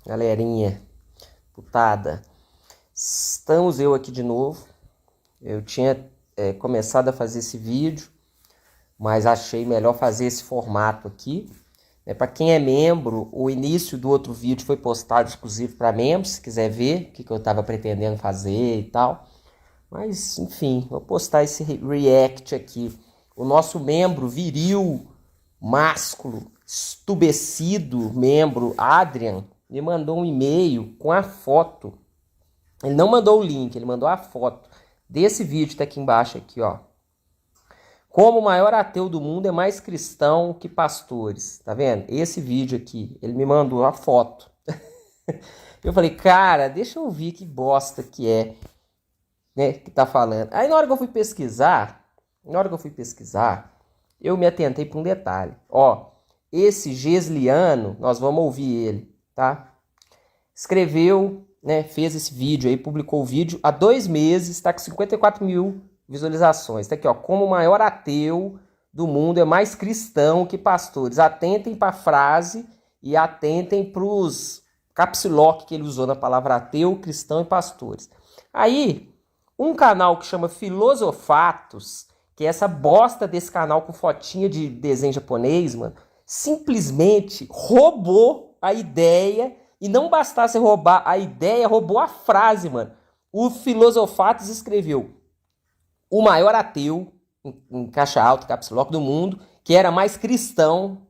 galerinha, putada. Estamos eu aqui de novo. Eu tinha começado a fazer esse vídeo, mas achei melhor fazer esse formato aqui. Para quem é membro, o início do outro vídeo foi postado exclusivo para membros, se quiser ver o que eu estava pretendendo fazer e tal. Mas, enfim, vou postar esse react aqui. O nosso membro viril, másculo, estubecido, membro Adrian, me mandou um e-mail com a foto. Ele não mandou o link, ele mandou a foto desse vídeo, tá aqui embaixo, aqui, ó. Como o maior ateu do mundo é mais cristão que pastores. Tá vendo? Esse vídeo aqui, ele me mandou a foto. Eu falei, cara, deixa eu ver que bosta que é, né, que tá falando. Aí na hora que eu fui pesquisar, eu me atentei para um detalhe. Ó, esse Gesliano, nós vamos ouvir ele, tá? Escreveu, né, fez esse vídeo aí, publicou o vídeo há 2 meses, tá com 54 mil visualizações. Tá aqui, ó, como o maior ateu do mundo é mais cristão que pastores. Atentem para a frase e atentem para os caps lock que ele usou na palavra ateu, cristão e pastores. Aí, um canal que chama Filosofatos, que é essa bosta desse canal com fotinha de desenho japonês, mano, simplesmente roubou a ideia, e não bastasse roubar a ideia, roubou a frase, mano. O Filosofatos escreveu: o maior ateu, em caixa alta, caps lock, do mundo, que era mais cristão,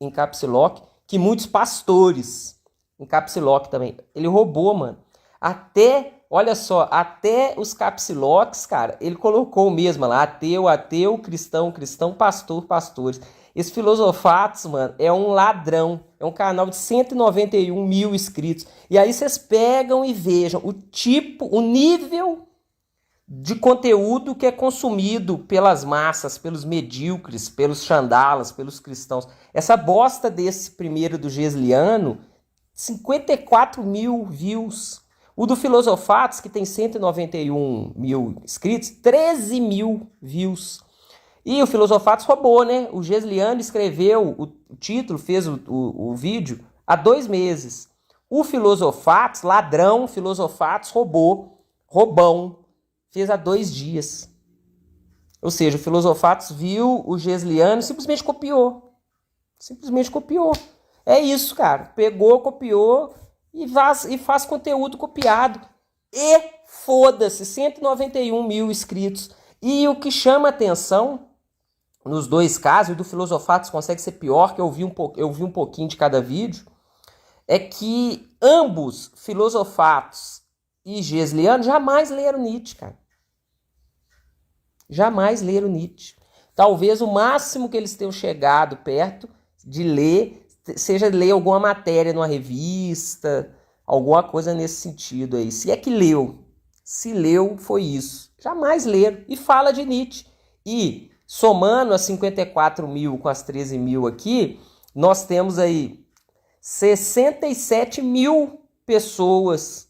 em caps lock, que muitos pastores, em caps lock também. Ele roubou, mano. Olha só, até os caps locks, cara, ele colocou mesmo lá, ateu, cristão, pastor, pastores. Esse Filosofatos, mano, é um ladrão. É um canal de 191 mil inscritos. E aí vocês pegam e vejam o nível de conteúdo que é consumido pelas massas, pelos medíocres, pelos chandalas, pelos cristãos. Essa bosta desse primeiro do Gesliano, 54 mil views. O do Filosofatos, que tem 191 mil inscritos, 13 mil views. E o Filosofatos roubou, né? O Gesliano escreveu o título, fez o vídeo há 2 meses. O Filosofatos, ladrão, Filosofatos roubou, roubão, fez há 2 dias. Ou seja, o Filosofatos viu o Gesliano e simplesmente copiou. É isso, cara. Pegou, copiou e faz conteúdo copiado. E foda-se, 191 mil inscritos. E o que chama atenção nos 2 casos, e do Filosofatos consegue ser pior, que eu vi um pouquinho de cada vídeo, é que ambos, Filosofatos e Gesliano, jamais leram Nietzsche, cara. Jamais leram Nietzsche. Talvez o máximo que eles tenham chegado perto de ler seja ler alguma matéria numa revista, alguma coisa nesse sentido aí. Se é que leu. Se leu, foi isso. Jamais leram. E fala de Nietzsche. E somando as 54 mil com as 13 mil aqui, nós temos aí 67 mil pessoas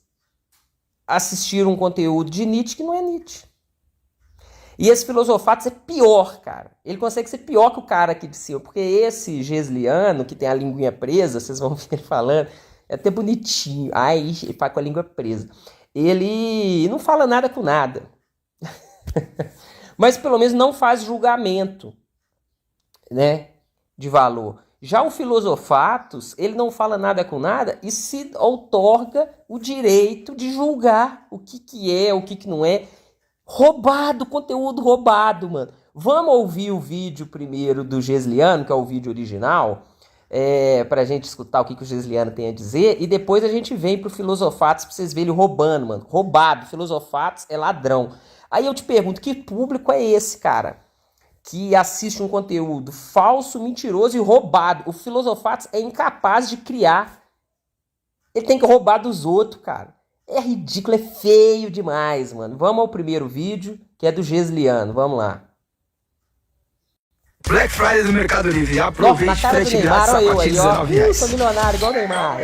assistiram um conteúdo de Nietzsche que não é Nietzsche. E esse Filosofatos é pior, cara. Ele consegue ser pior que o cara aqui de cima. Porque esse Gesliano, que tem a linguinha presa, vocês vão ver ele falando, é até bonitinho. Ai, ele fala com a língua presa. Ele não fala nada com nada. Mas pelo menos não faz julgamento, né, de valor. Já o Filosofatos, ele não fala nada com nada e se outorga o direito de julgar o que é, o que não é. Roubado, conteúdo roubado, mano. Vamos ouvir o vídeo primeiro do Gesliano, que é o vídeo original, pra gente escutar o que o Gesliano tem a dizer, e depois a gente vem pro Filosofatos pra vocês verem ele roubando, mano. Roubado, Filosofatos é ladrão. Aí eu te pergunto, que público é esse, cara? Que assiste um conteúdo falso, mentiroso e roubado. O Filosofatos é incapaz de criar. Ele tem que roubar dos outros, cara. É ridículo, é feio demais, mano. Vamos ao primeiro vídeo, que é do Gesliano. Vamos lá. Black Friday do Mercado Livre. Aproveite frete grátis a partir de R$19. Sou milionário igual o Neymar.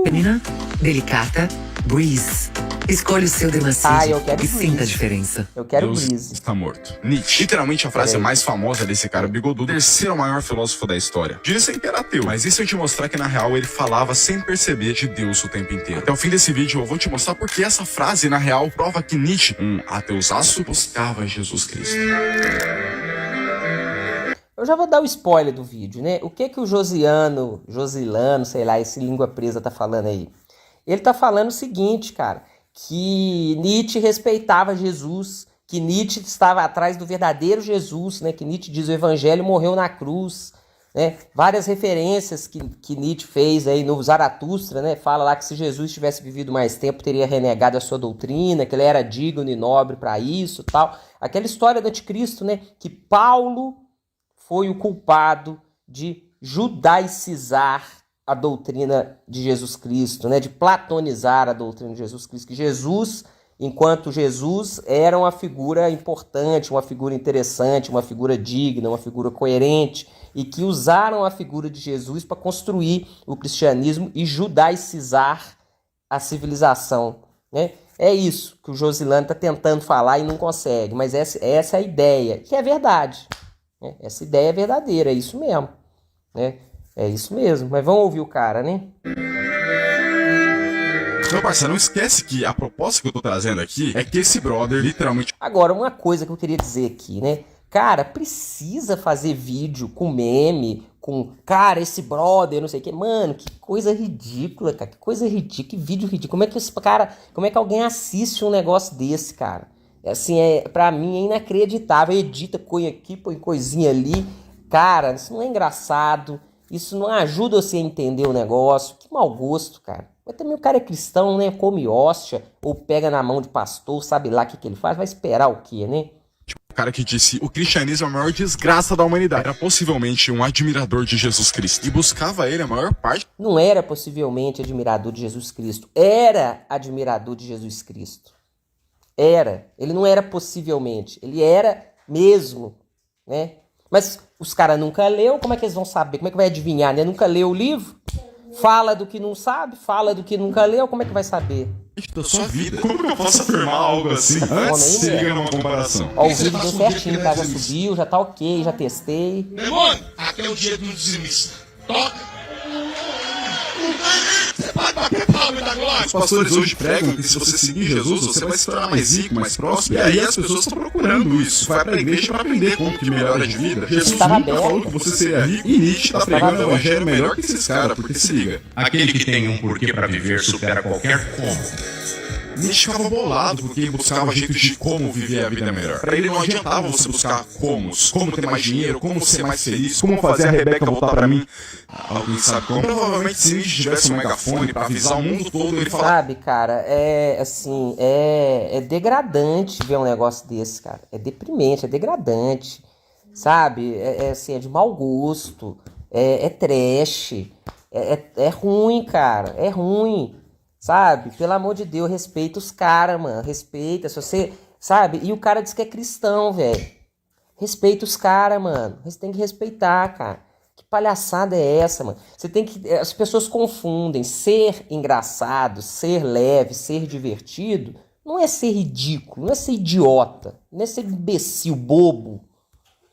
Feminina, delicata, Breeze. Escolhe o seu Demacide eu quero e sinta a Breeze. diferença. Eu quero Deus Breeze. está morto. Nietzsche. Literalmente a frase mais famosa desse cara bigodudo, terceiro maior filósofo da história. Dizem que era ateu, mas isso eu te mostrar que na real ele falava sem perceber de Deus o tempo inteiro. Até o fim desse vídeo eu vou te mostrar porque essa frase na real prova que Nietzsche, um ateusaço, buscava Jesus Cristo. Eu já vou dar o spoiler do vídeo, né? O que o Josilano, sei lá, esse língua presa tá falando aí? Ele tá falando o seguinte, cara, que Nietzsche respeitava Jesus, que Nietzsche estava atrás do verdadeiro Jesus, né? Que Nietzsche diz o evangelho morreu na cruz, né? Várias referências que Nietzsche fez aí no Zaratustra, né? Fala lá que se Jesus tivesse vivido mais tempo, teria renegado a sua doutrina, que ele era digno e nobre para isso, tal. Aquela história do anticristo, né? Que Paulo foi o culpado de judaicizar a doutrina de Jesus Cristo, né? De platonizar a doutrina de Jesus Cristo, que Jesus, enquanto Jesus, era uma figura importante, uma figura interessante, uma figura digna, uma figura coerente, e que usaram a figura de Jesus para construir o cristianismo e judaicizar a civilização, né? É isso que o Josilano está tentando falar e não consegue, mas essa é a ideia, que é verdade, né? Essa ideia é verdadeira, é isso mesmo, né? É isso mesmo, mas vamos ouvir o cara, né? Meu parceiro, não esquece que a proposta que eu tô trazendo aqui é que esse brother literalmente... Agora, uma coisa que eu queria dizer aqui, né? Cara, precisa fazer vídeo com meme, com, cara, esse brother, não sei o que. Mano, que coisa ridícula, cara. Que coisa ridícula, que vídeo ridículo. Como é que esse cara, como é que alguém assiste um negócio desse, cara? Assim, pra mim é inacreditável. Edita, põe aqui, põe coisinha ali. Cara, isso não é engraçado. Isso não ajuda você a entender o negócio. Que mau gosto, cara. Mas também o cara é cristão, né? Come hóstia, ou pega na mão de pastor, sabe lá o que ele faz. Vai esperar o quê, né? O cara que disse o cristianismo é a maior desgraça da humanidade era possivelmente um admirador de Jesus Cristo e buscava ele a maior parte. Não era possivelmente admirador de Jesus Cristo. Era admirador de Jesus Cristo. Era. Ele não era possivelmente. Ele era mesmo, né? Mas os caras nunca leu, como é que eles vão saber? Como é que vai adivinhar, né? Nunca leu o livro? Fala do que não sabe, fala do que nunca leu, como é que vai saber? Da sua vida. Como que eu posso afirmar algo assim antes se liga numa comparação? Ó, o vídeo deu certinho, tá? Já subiu, já tá ok, já testei. Demônio, aqui é o dia do dizimista. Toca! Você pode bater palma da glória! Os pastores hoje pregam que se você seguir Jesus, você vai se tornar mais rico, mais próspero. E aí as pessoas estão procurando isso. Vai pra igreja pra aprender como que melhora de vida. Jesus nunca falou que você seria rico. E Nietzsche tá pregando o evangelho melhor que esses caras, porque se liga. Aquele que tem um porquê pra viver supera qualquer como. Nietzsche ficava bolado porque ele buscava jeitos de como viver a vida melhor. Pra ele não adiantava você buscar como ter mais dinheiro, como ser mais feliz, como fazer a Rebeca voltar pra mim. Alguém sabe como? Provavelmente se Nietzsche tivesse um megafone pra avisar o mundo todo, ele falava... Sabe, cara, é degradante ver um negócio desse, cara. É deprimente, é degradante, sabe? Assim, é de mau gosto, é trash, é ruim, cara, é ruim. Sabe? Pelo amor de Deus, respeita os caras, mano. Respeita, se você... Sabe? E o cara diz que é cristão, velho. Respeita os caras, mano. Você tem que respeitar, cara. Que palhaçada é essa, mano? Você tem que... As pessoas confundem ser engraçado, ser leve, ser divertido. Não é ser ridículo, não é ser idiota. Não é ser imbecil, bobo.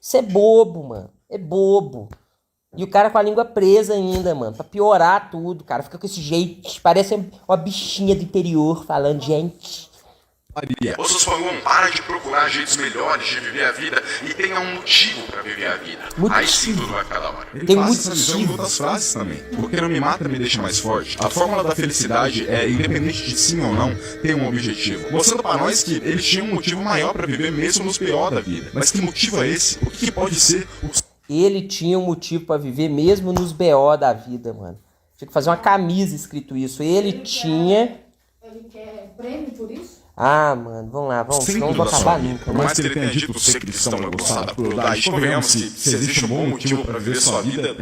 Isso é bobo, mano. É bobo. E o cara com a língua presa ainda, mano. Pra piorar tudo, cara. Fica com esse jeito. Parece uma bichinha do interior falando, gente. Ô, seus pangão, para de procurar jeitos melhores de viver a vida e tenha um motivo pra viver a vida. Aí sim tudo vai ficar da hora. Tem essa visão em outras frases também. Porque não me mata me deixa mais forte. A fórmula da felicidade é, independente de sim ou não, ter um objetivo. Mostrando pra nós que ele tinha um motivo maior pra viver mesmo nos pior da vida. Mas que motivo é esse? O que pode ser Ele tinha um motivo pra viver mesmo nos BO da vida, mano. Tinha que fazer uma camisa escrito isso. Ele tinha... Ele quer prêmio por isso? Ah, mano, vamos lá, vamos. Não vou acabar nunca. Por mais que ele tenha dito ser cristão, não gostar da crueldade, convenhamos que se existe um bom motivo pra viver sua vida...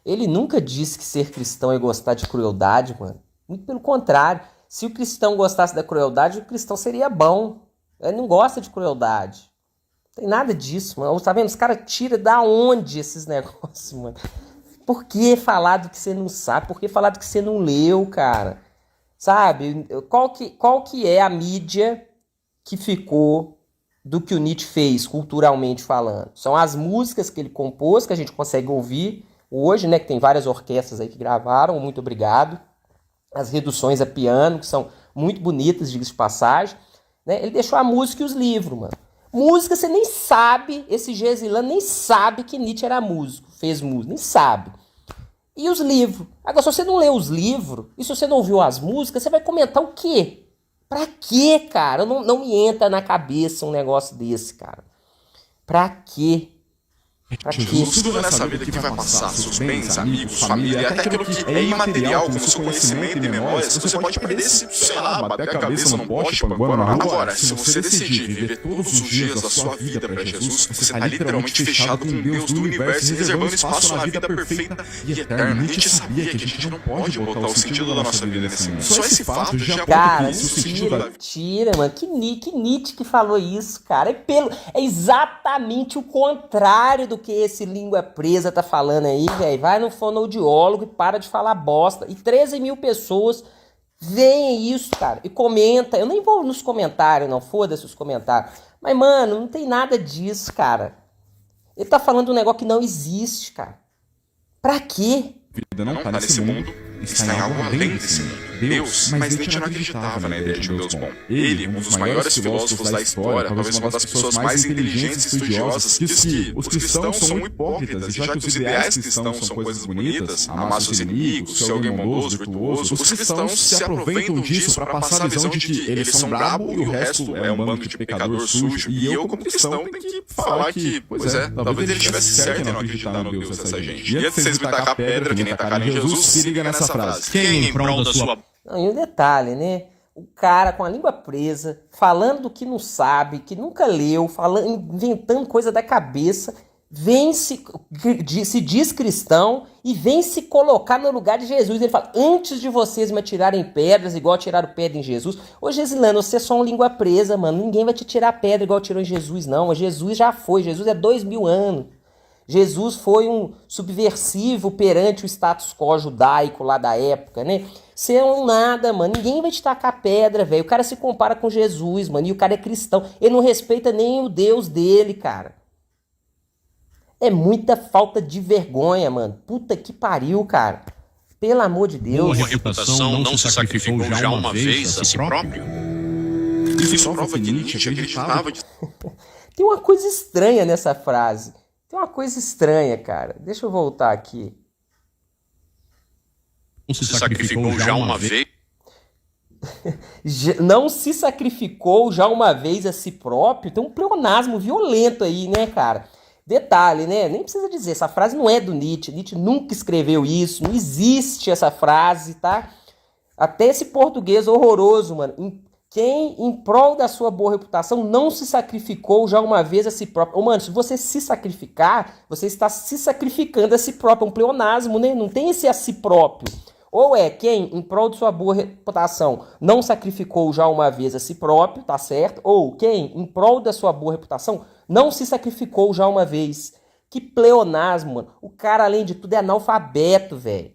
Ele nunca disse que ser cristão é gostar de crueldade, mano. Muito pelo contrário. Se o cristão gostasse da crueldade, o cristão seria bom. Ele não gosta de crueldade. Não tem nada disso, mano. Tá vendo? Os caras tiram da onde esses negócios, mano? Por que falar do que você não sabe? Por que falar do que você não leu, cara? Sabe? Qual que é a mídia que ficou do que o Nietzsche fez, culturalmente falando? São as músicas que ele compôs, que a gente consegue ouvir hoje, né? Que tem várias orquestras aí que gravaram, muito obrigado. As reduções a piano, que são muito bonitas, diga-se de passagem. Né? Ele deixou a música e os livros, mano. Música, você nem sabe, esse Gesilano nem sabe que Nietzsche era músico, fez música, nem sabe. E os livros? Agora, se você não leu os livros, e se você não ouviu as músicas, você vai comentar o quê? Pra quê, cara? Não me entra na cabeça um negócio desse, cara. Pra quê? Jesus, tudo nessa vida que vai passar, seus bens, amigos, família, e até aquilo que é imaterial, como seu conhecimento e memórias, você pode perder se, sei lá, bater a cabeça num poste panguando na rua. Agora, se você decidir viver todos os dias da sua vida para Jesus, você está literalmente fechado com Deus do universo e reservando espaço na vida perfeita e eterna. A gente sabia que a gente não pode botar o sentido da nossa vida nesse mundo. Só esse fato já cara, tira, mano. Que Nietzsche que falou isso, cara. É exatamente o contrário do que esse língua presa tá falando aí, velho. Vai no fonoaudiólogo e para de falar bosta. E 13 mil pessoas veem isso, cara, e comenta. Eu nem vou nos comentários, não, foda-se os comentários. Mas, mano, não tem nada disso, cara. Ele tá falando um negócio que não existe, cara. Pra quê? Vida não tá nesse mundo, está em algo além desse mundo. Deus, mas Nietzsche não acreditava na ideia de um Deus bom. Ele, um dos maiores filósofos da história, talvez uma das pessoas mais inteligentes e estudiosas, diz que os cristãos são hipócritas, e já que os ideais cristãos são coisas bonitas, amar seus inimigos, ser alguém bondoso, virtuoso, os cristãos se aproveitam disso para passar a visão de que eles são brabo e o resto é um bando de pecador sujo. E eu, como cristão, tenho que falar que, pois é, talvez ele estivesse certo em não acreditar no Deus dessa gente. E antes de vocês me tacar pedra, que nem tacaram em Jesus, se liga nessa frase. Quem em prol da sua... Não, e um detalhe, né? O cara com a língua presa, falando do que não sabe, que nunca leu, inventando coisa da cabeça, se diz cristão e vem se colocar no lugar de Jesus. Ele fala, antes de vocês me atirarem pedras, igual tiraram pedra em Jesus. Ô Gesilano, você é só uma língua presa, mano. Ninguém vai te tirar pedra igual tirou em Jesus, não. Jesus já foi. Jesus é 2000 anos. Jesus foi um subversivo perante o status quo judaico lá da época, né? Você é um nada, mano. Ninguém vai te tacar pedra, velho. O cara se compara com Jesus, mano. E o cara é cristão. Ele não respeita nem o Deus dele, cara. É muita falta de vergonha, mano. Puta que pariu, cara. Pelo amor de Deus. Boa reputação não se sacrificou já uma vez a si próprio? Isso prova que Nietzsche acreditava... Tem uma coisa estranha nessa frase. Tem uma coisa estranha, cara. Deixa eu voltar aqui. Não se sacrificou já uma vez? Não se sacrificou já uma vez a si próprio? Tem um pleonasmo violento aí, né, cara? Detalhe, né? Nem precisa dizer, essa frase não é do Nietzsche. Nietzsche nunca escreveu isso, não existe essa frase, tá? Até esse português horroroso, mano. Quem, em prol da sua boa reputação, não se sacrificou já uma vez a si próprio. Ô, mano, se você se sacrificar, você está se sacrificando a si próprio. É um pleonasmo, né? Não tem esse a si próprio. Ou é quem, em prol de sua boa reputação, não sacrificou já uma vez a si próprio, tá certo? Ou quem, em prol da sua boa reputação, não se sacrificou já uma vez. Que pleonasmo, mano. O cara, além de tudo, é analfabeto, velho.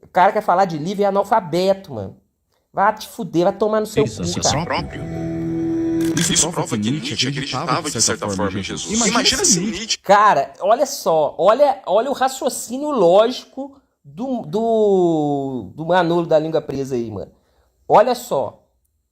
O cara quer falar de livro é analfabeto, mano. Vai te fuder, vai tomar no seu cu, cara. Isso prova que Nietzsche acreditava, de certa forma, em Jesus. Imagina se Nietzsche... Cara, olha só. Olha o raciocínio lógico do Manolo da língua presa aí, mano. Olha só.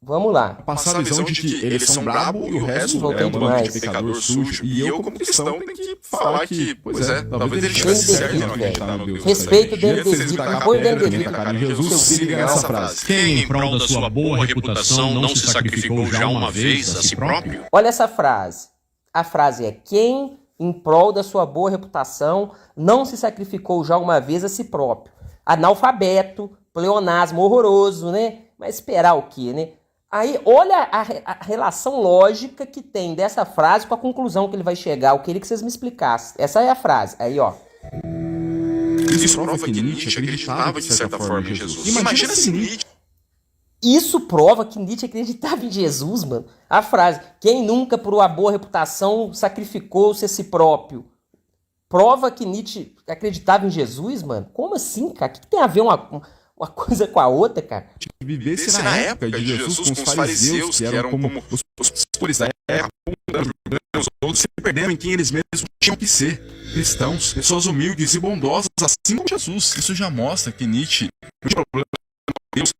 Vamos lá. Passar a visão de que eles são brabo e o resto é um bando de pecador sujo. E eu, como cristão, tenho que falar que, pois é, talvez ele estivesse certo em não acreditar no Deus. Respeito dentro devido. Apoio dentro devido. Jesus, se liga nessa frase. Quem, em prol da sua boa reputação, não se sacrificou já uma vez a si próprio? Olha essa frase. A frase é: quem, em prol da sua boa reputação, não se sacrificou já uma vez a si próprio. Analfabeto, pleonasmo horroroso, né? Mas esperar o quê, né? Aí, olha a relação lógica que tem dessa frase com a conclusão que ele vai chegar. Eu queria que vocês me explicassem. Essa é a frase. Aí, ó. Isso prova que Nietzsche acreditava, de certa forma, em Jesus. Imagina se Nietzsche... Isso prova que Nietzsche acreditava em Jesus, mano. A frase: quem nunca, por uma boa reputação, sacrificou-se a si próprio? Prova que Nietzsche acreditava em Jesus, mano? Como assim, cara? O que tem a ver uma uma coisa com a outra, cara. Vivesse na época de Jesus com os fariseus, que eram como os pastores da época, os outros se perdendo em quem eles mesmos tinham que ser. Cristãos, pessoas humildes e bondosas, assim como Jesus. Isso já mostra que Nietzsche não tinha problema com Deus,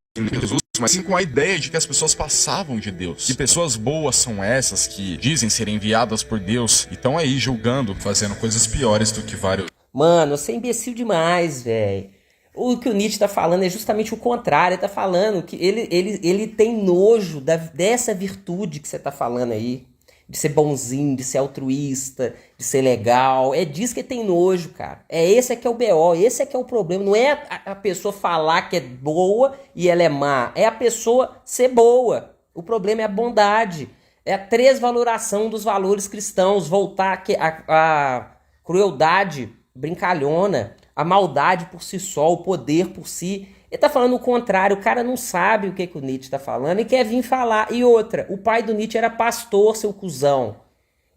Jesus, mas sim com a ideia de que as pessoas passavam de Deus. E pessoas boas são essas que dizem ser enviadas por Deus e estão aí julgando, fazendo coisas piores do que vários. Mano, você é imbecil demais, velho. O que o Nietzsche tá falando é justamente o contrário. Ele tá falando que ele tem nojo dessa virtude que você tá falando aí. De ser bonzinho, de ser altruísta, de ser legal. É disso que ele tem nojo, cara. Esse é que é o BO, esse é que é o problema. Não é a pessoa falar que é boa e ela é má. É a pessoa ser boa. O problema é a bondade. É a desvaloração dos valores cristãos. Voltar a crueldade brincalhona, a maldade por si só, o poder por si. Ele tá falando o contrário, o cara não sabe o que o Nietzsche tá falando e quer vir falar. E outra, o pai do Nietzsche era pastor, seu cuzão.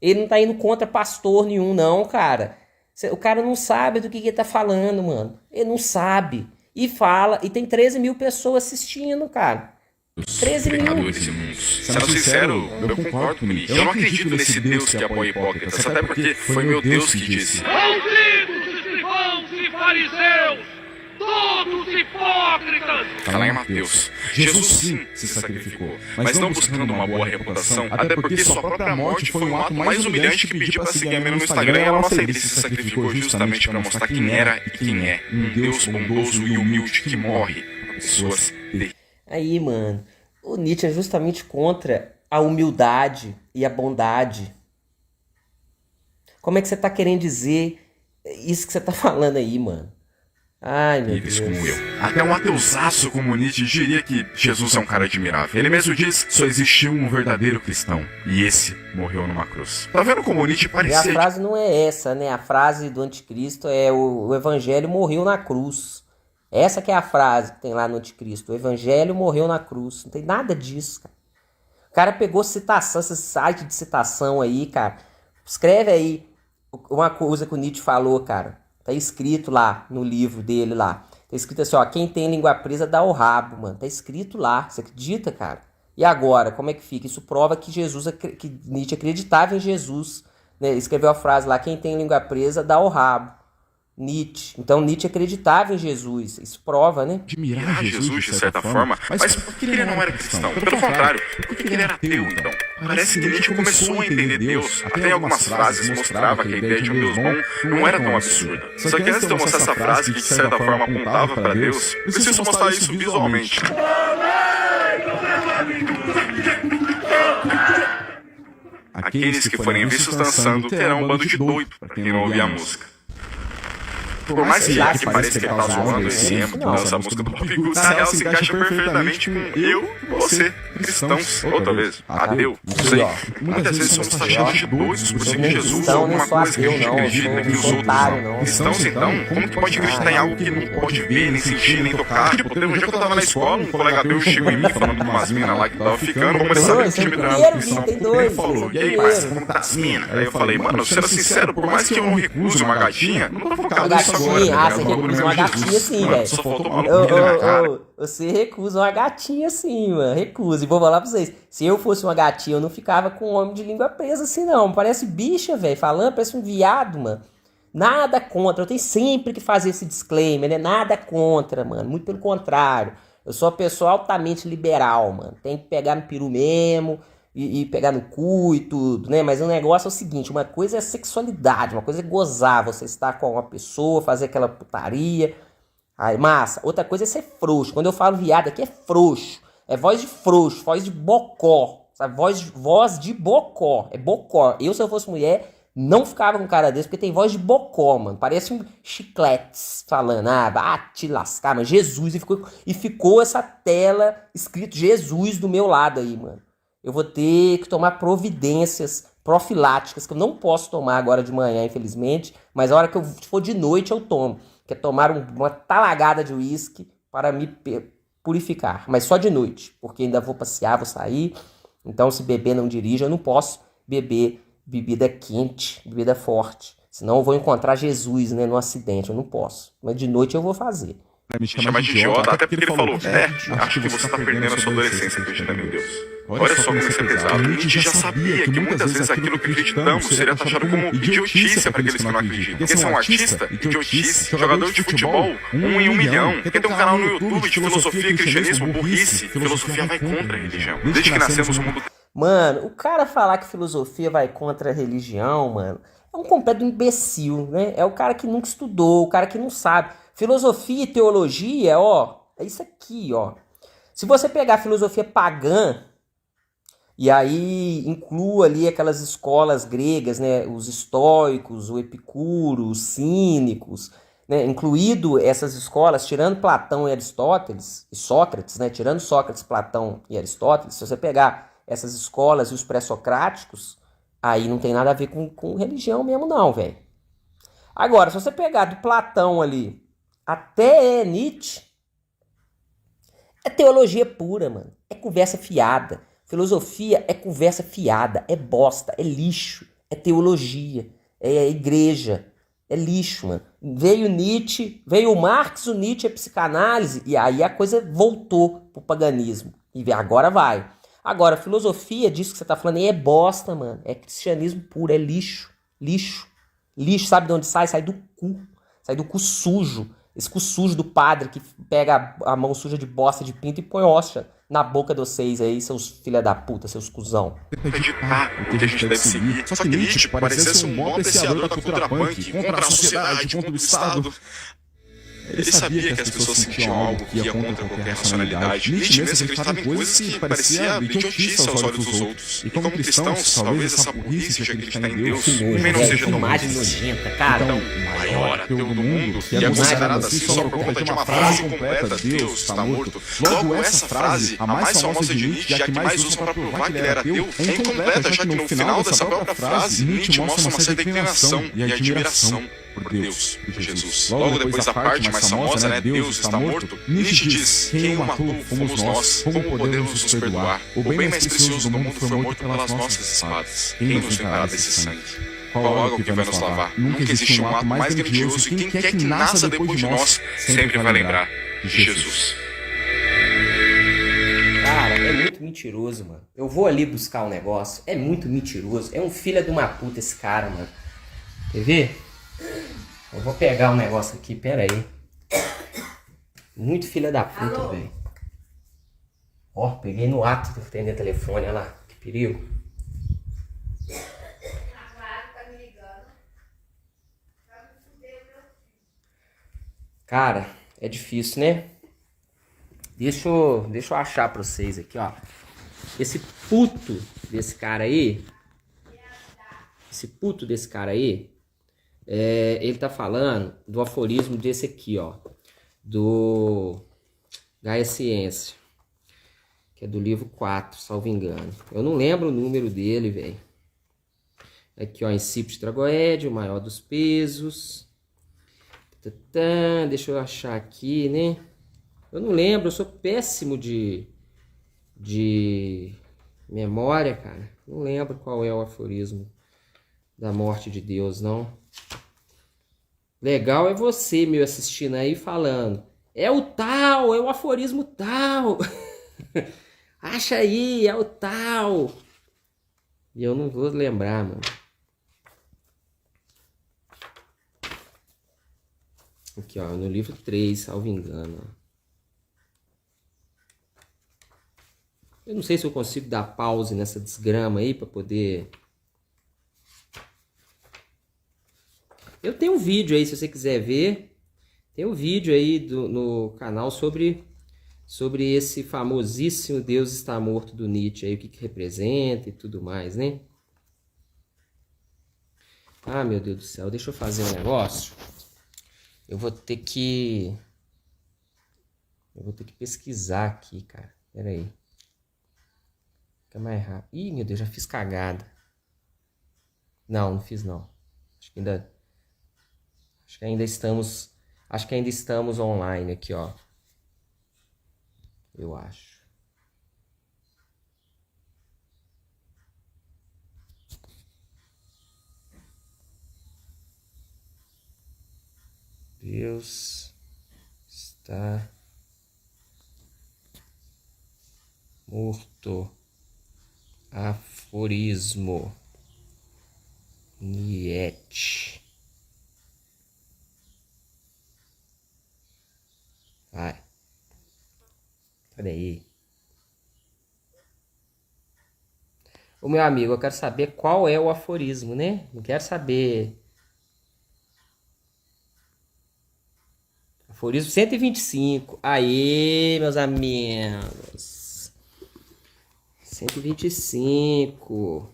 Ele não tá indo contra pastor nenhum, não, cara. O cara não sabe do que ele tá falando, mano. Ele não sabe. E fala, e tem 13 mil pessoas assistindo, cara. 13 mil. Sendo sincero, eu concordo com Nietzsche. Eu não acredito nesse Deus que apoia hipócritas, até porque foi meu Deus que disse. Malditos escrivãos e fariseus! Todos hipócritas! Está lá em Mateus. Jesus sim se sacrificou, mas não buscando uma boa reputação, até porque sua própria morte foi um ato mais humilhante que pedir para seguir a mim no Instagram e ela não seguir. Ele se sacrificou justamente para mostrar quem era e quem é. Um Deus bondoso e humilde que morre para pessoas. Aí, mano, o Nietzsche é justamente contra a humildade e a bondade. Como é que você tá querendo dizer isso que você tá falando aí, mano? Ai, meu Deus. Como eu. Até um ateusaço como Nietzsche diria que Jesus é um cara admirável. Ele mesmo diz, só existiu um verdadeiro cristão. E esse morreu numa cruz. Tá vendo como Nietzsche parecia... E a frase não é essa, né? A frase do anticristo é o evangelho morreu na cruz. Essa que é a frase que tem lá no anticristo. O evangelho morreu na cruz. Não tem nada disso, cara. O cara pegou citação, esse site de citação aí, cara. Escreve aí uma coisa que o Nietzsche falou, cara. Tá escrito lá no livro dele lá. Tá escrito assim, ó. Quem tem língua presa dá o rabo, mano. Tá escrito lá. Você acredita, cara? E agora, como é que fica? Isso prova que que Nietzsche acreditava em Jesus. Né? Ele escreveu a frase lá. Quem tem língua presa dá o rabo. Nietzsche. Então Nietzsche acreditava em Jesus. Isso prova, né? Admirar Jesus, de certa forma. Mas por que ele não era cristão? Pelo contrário, por que ele era ateu, então? Parece que Nietzsche começou a entender Deus. Até em algumas frases mostrava que a ideia de um Deus bom não era tão absurda. Só que antes de eu mostrar essa frase que de certa forma apontava para Deus, preciso mostrar isso visualmente. Aqueles que forem vistos dançando terão um bando de doido, para quem não ouvir a música. Por mais que pareça que ele tá zoando esse emo que dança a música do Bob Gus, na real se encaixa perfeitamente com eu e você, cristãos, ou talvez ateu, não sei. Muitas vezes somos taxados de doidos por seguir Jesus ou alguma coisa que a gente acredita que os outros não. Cristãos, então, como que pode acreditar em algo que não pode ver, nem sentir, nem tocar? Tipo, teve um dia que eu tava na escola, um colega meu chegou em mim falando com umas minas lá que tava ficando, como ele sabia que tinha me dado cristão. Ele falou, e aí, parça, como tá as minas? Aí eu falei, mano, sendo sincero, por mais que eu não recuse uma gatinha, não tô focado nisso. Você recusa uma gatinha sim, velho. Só faltou uma comida na minha cara. Você recusa uma gatinha sim, mano. Recusa. E vou falar pra vocês. Se eu fosse uma gatinha, eu não ficava com um homem de língua presa assim, não. Parece bicha, velho. Falando, parece um viado, mano. Nada contra. Eu tenho sempre que fazer esse disclaimer, né? Nada contra, mano. Muito pelo contrário. Eu sou uma pessoa altamente liberal, mano. Tem que pegar no peru mesmo. E pegar no cu e tudo, né? Mas o negócio é o seguinte, uma coisa é sexualidade, uma coisa é gozar, você estar com uma pessoa, fazer aquela putaria. Aí, massa. Outra coisa é ser frouxo. Quando eu falo viado aqui é frouxo. É voz de frouxo, voz de bocó. Sabe? Voz de bocó. É bocó. Eu, se eu fosse mulher, não ficava com um cara desse, porque tem voz de bocó, mano. Parece um chicletes falando, te lascar, mano. Jesus. E ficou essa tela escrito Jesus do meu lado aí, mano. Eu vou ter que tomar providências profiláticas, que eu não posso tomar agora de manhã, infelizmente, mas a hora que eu for de noite eu tomo, que é tomar uma talagada de uísque para me purificar, mas só de noite, porque ainda vou passear, vou sair, então se beber não dirija, eu não posso beber bebida quente, bebida forte, senão eu vou encontrar Jesus, né, no acidente, eu não posso, mas de noite eu vou fazer. me chamar de idiota, até porque ele falou, acho que você tá perdendo a sua adolescência acreditando em Deus. Olha só como isso é pesado. Nietzsche já sabia que muitas vezes aquilo que acreditamos seria taxado como idiotice para aqueles que não acreditam. Quer ser um artista? Idiotice. Jogador de futebol? 1 em 1 milhão. Quer ter um canal no YouTube de filosofia e cristianismo? Burrice. Filosofia vai contra a religião. Desde que nascemos, o mundo... Mano, o cara falar que filosofia vai contra a religião, mano, é um completo imbecil, né? É o cara que nunca estudou, o cara que não sabe. Filosofia e teologia, ó, é isso aqui, ó. Se você pegar a filosofia pagã, e aí inclua ali aquelas escolas gregas, né? Os estoicos, o Epicuro, os cínicos, né? Incluído essas escolas, tirando Platão e Aristóteles, e Sócrates, né? Tirando Sócrates, Platão e Aristóteles, se você pegar essas escolas e os pré-socráticos, aí não tem nada a ver com religião mesmo não, velho. Agora, se você pegar do Platão ali até Nietzsche, é teologia pura, mano. É conversa fiada. Filosofia é conversa fiada, é bosta, é lixo, é teologia, é igreja, é lixo, mano. Veio Nietzsche, veio o Marx, o Nietzsche é psicanálise, e aí a coisa voltou pro paganismo. E agora vai. Agora, filosofia, disso que você tá falando aí, é bosta, mano. É cristianismo puro, é lixo. Lixo. Lixo, sabe de onde sai? Sai do cu. Sai do cu sujo. Esse cu sujo do padre que pega a mão suja de bosta de pinto e põe hóstia na boca de vocês aí, seus filha da puta, seus cuzão. Acreditar o que a gente deve seguir. Só que Nietzsche parecia ser um bom apreciador da cultura punk, contra a sociedade, contra o Estado. Ele sabia que as pessoas sentiam algo que ia contra qualquer racionalidade. Nietzsche mesmo acreditava em coisas que parecia idiotice aos olhos dos outros. E como cristãos, talvez essa burrice de acreditar em Deus também não seja tão nojenta, cara. Então, o maior ateu do mundo, que é considerado assim só por conta de uma frase completa, Deus está morto. Logo, essa frase, a mais famosa de Nietzsche, a que mais usam para provar que ele era ateu, é incompleta, já que no final dessa própria frase, Nietzsche mostra uma certa inclinação e admiração por Deus, por Jesus. Logo depois da parte mais famosa, né, Deus está morto, Nietzsche diz, quem o matou fomos nós, como podemos nos perdoar? O bem mais precioso do mundo foi morto pelas nossas espadas. Quem nos limpará desse sangue? Qual água que vai nos lavar? Nunca existe um ato mais grandioso e quem quer que nasça depois de nós sempre vai lembrar de Jesus. Cara, é muito mentiroso, mano. Eu vou ali buscar um negócio, é muito mentiroso. É um filho de uma puta esse cara, mano. Quer ver? Eu vou pegar um negócio aqui, pera aí. Muito filha da puta, velho. Ó, peguei no ato de atender telefone, olha lá. Que perigo. Cara, é difícil, né? Deixa eu achar pra vocês aqui, ó. Esse puto desse cara aí. Ele tá falando do aforismo desse aqui, ó. Do Gaia Ciência. Que é do livro 4, salvo engano. Eu não lembro o número dele, velho. Aqui, ó. Incipit Tragoédia, o maior dos pesos. Deixa eu achar aqui, né? Eu não lembro, eu sou péssimo de memória, cara. Não lembro qual é o aforismo da morte de Deus, não. Legal é você, meu, assistindo aí, falando. É o tal, é o aforismo tal. Acha aí, é o tal. E eu não vou lembrar, mano. Aqui, ó, no livro 3, salvo engano, ó. Eu não sei se eu consigo dar pause nessa desgrama aí pra poder... Eu tenho um vídeo aí, se você quiser ver. Tem um vídeo aí no canal sobre esse famosíssimo Deus está morto do Nietzsche aí, o que representa e tudo mais, né? Ah, meu Deus do céu, deixa eu fazer um negócio. Eu vou ter que pesquisar aqui, cara. Pera aí. Fica mais rápido. Ih, meu Deus, já fiz cagada. Não fiz não. Acho que ainda estamos online aqui, ó. Eu acho. Deus Está morto. Aforismo. Nietzsche. Vai. Olha aí. Ô meu amigo, eu quero saber qual é o aforismo, né? Não quero saber. Aforismo 125. Aê, meus amigos. 125.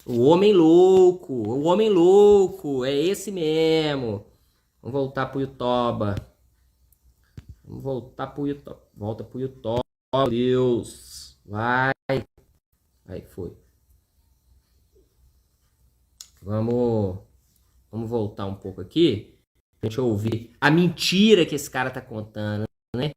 O homem louco, é esse mesmo. Vamos voltar pro Yutoba. Volta pro Yutoba, Deus. Vai. Aí foi. Vamos voltar um pouco aqui. Pra gente ouvir a mentira que esse cara tá contando, né?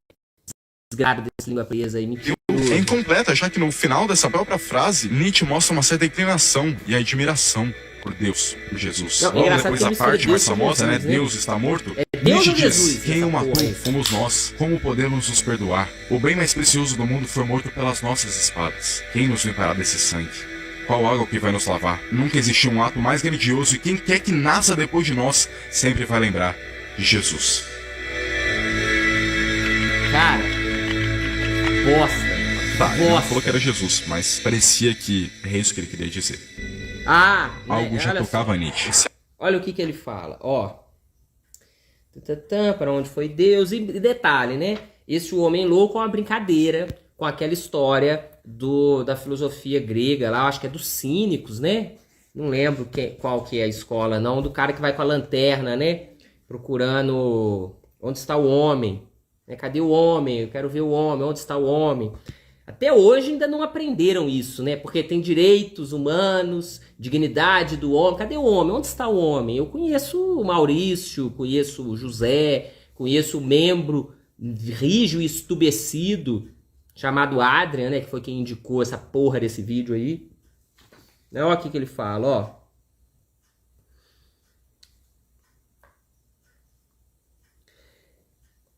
Desgrado desse língua presa aí, mentira. É incompleta, já que no final dessa própria frase, Nietzsche mostra uma certa inclinação e admiração por Deus, por Jesus. Não, logo engraçado depois que a ele parte mais mistura famosa, né? Deus, né? Deus está morto. É Deus Nietzsche ou Jesus, diz, quem essa o matou porra aí? fomos nós. Como podemos nos perdoar? O bem mais precioso do mundo foi morto pelas nossas espadas. Quem nos limpará desse sangue? Qual água que vai nos lavar? Nunca existiu um ato mais grandioso e quem quer que nasça depois de nós sempre vai lembrar de Jesus. Cara, bosta. Tá, ele não Bosta. falou que era Jesus, mas parecia que é isso que ele queria dizer. Ah, Algo né, já olha tocava só. Nietzsche. Olha o que ele fala, ó. Para onde foi Deus? E detalhe, né? Esse homem louco é uma brincadeira com aquela história da filosofia grega lá, acho que é dos cínicos, né? Não lembro qual que é a escola, não. Do cara que vai com a lanterna, né? Procurando onde está o homem. Né? Cadê o homem? Eu quero ver o homem. Onde está o homem? Até hoje ainda não aprenderam isso, né? Porque tem direitos humanos, dignidade do homem. Cadê o homem? Onde está o homem? Eu conheço o Maurício, conheço o José, conheço o membro rijo e estubecido chamado Adrian, né? Que foi quem indicou essa porra desse vídeo aí. Olha o que ele fala, ó.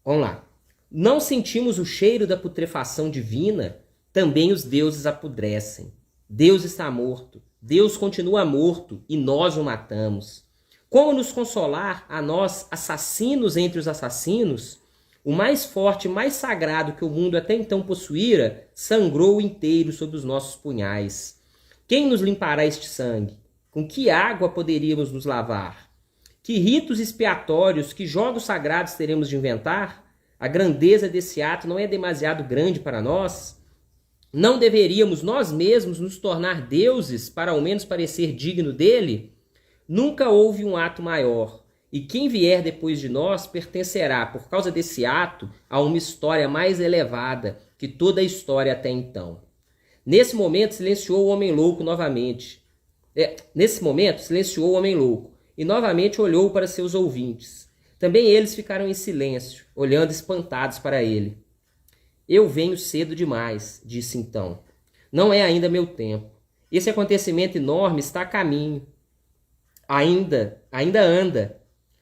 Vamos lá. Não sentimos o cheiro da putrefação divina, também os deuses apodrecem. Deus está morto, Deus continua morto e nós o matamos. Como nos consolar a nós, assassinos entre os assassinos? O mais forte e mais sagrado que o mundo até então possuíra, sangrou inteiro sob os nossos punhais. Quem nos limpará este sangue? Com que água poderíamos nos lavar? Que ritos expiatórios, que jogos sagrados teremos de inventar? A grandeza desse ato não é demasiado grande para nós? Não deveríamos nós mesmos nos tornar deuses para ao menos parecer digno dele? Nunca houve um ato maior, e quem vier depois de nós pertencerá, por causa desse ato, a uma história mais elevada que toda a história até então. Nesse momento silenciou o homem louco novamente. E novamente olhou para seus ouvintes. Também eles ficaram em silêncio, olhando espantados para ele. Eu venho cedo demais, disse então. Não é ainda meu tempo. Esse acontecimento enorme está a caminho. Ainda anda.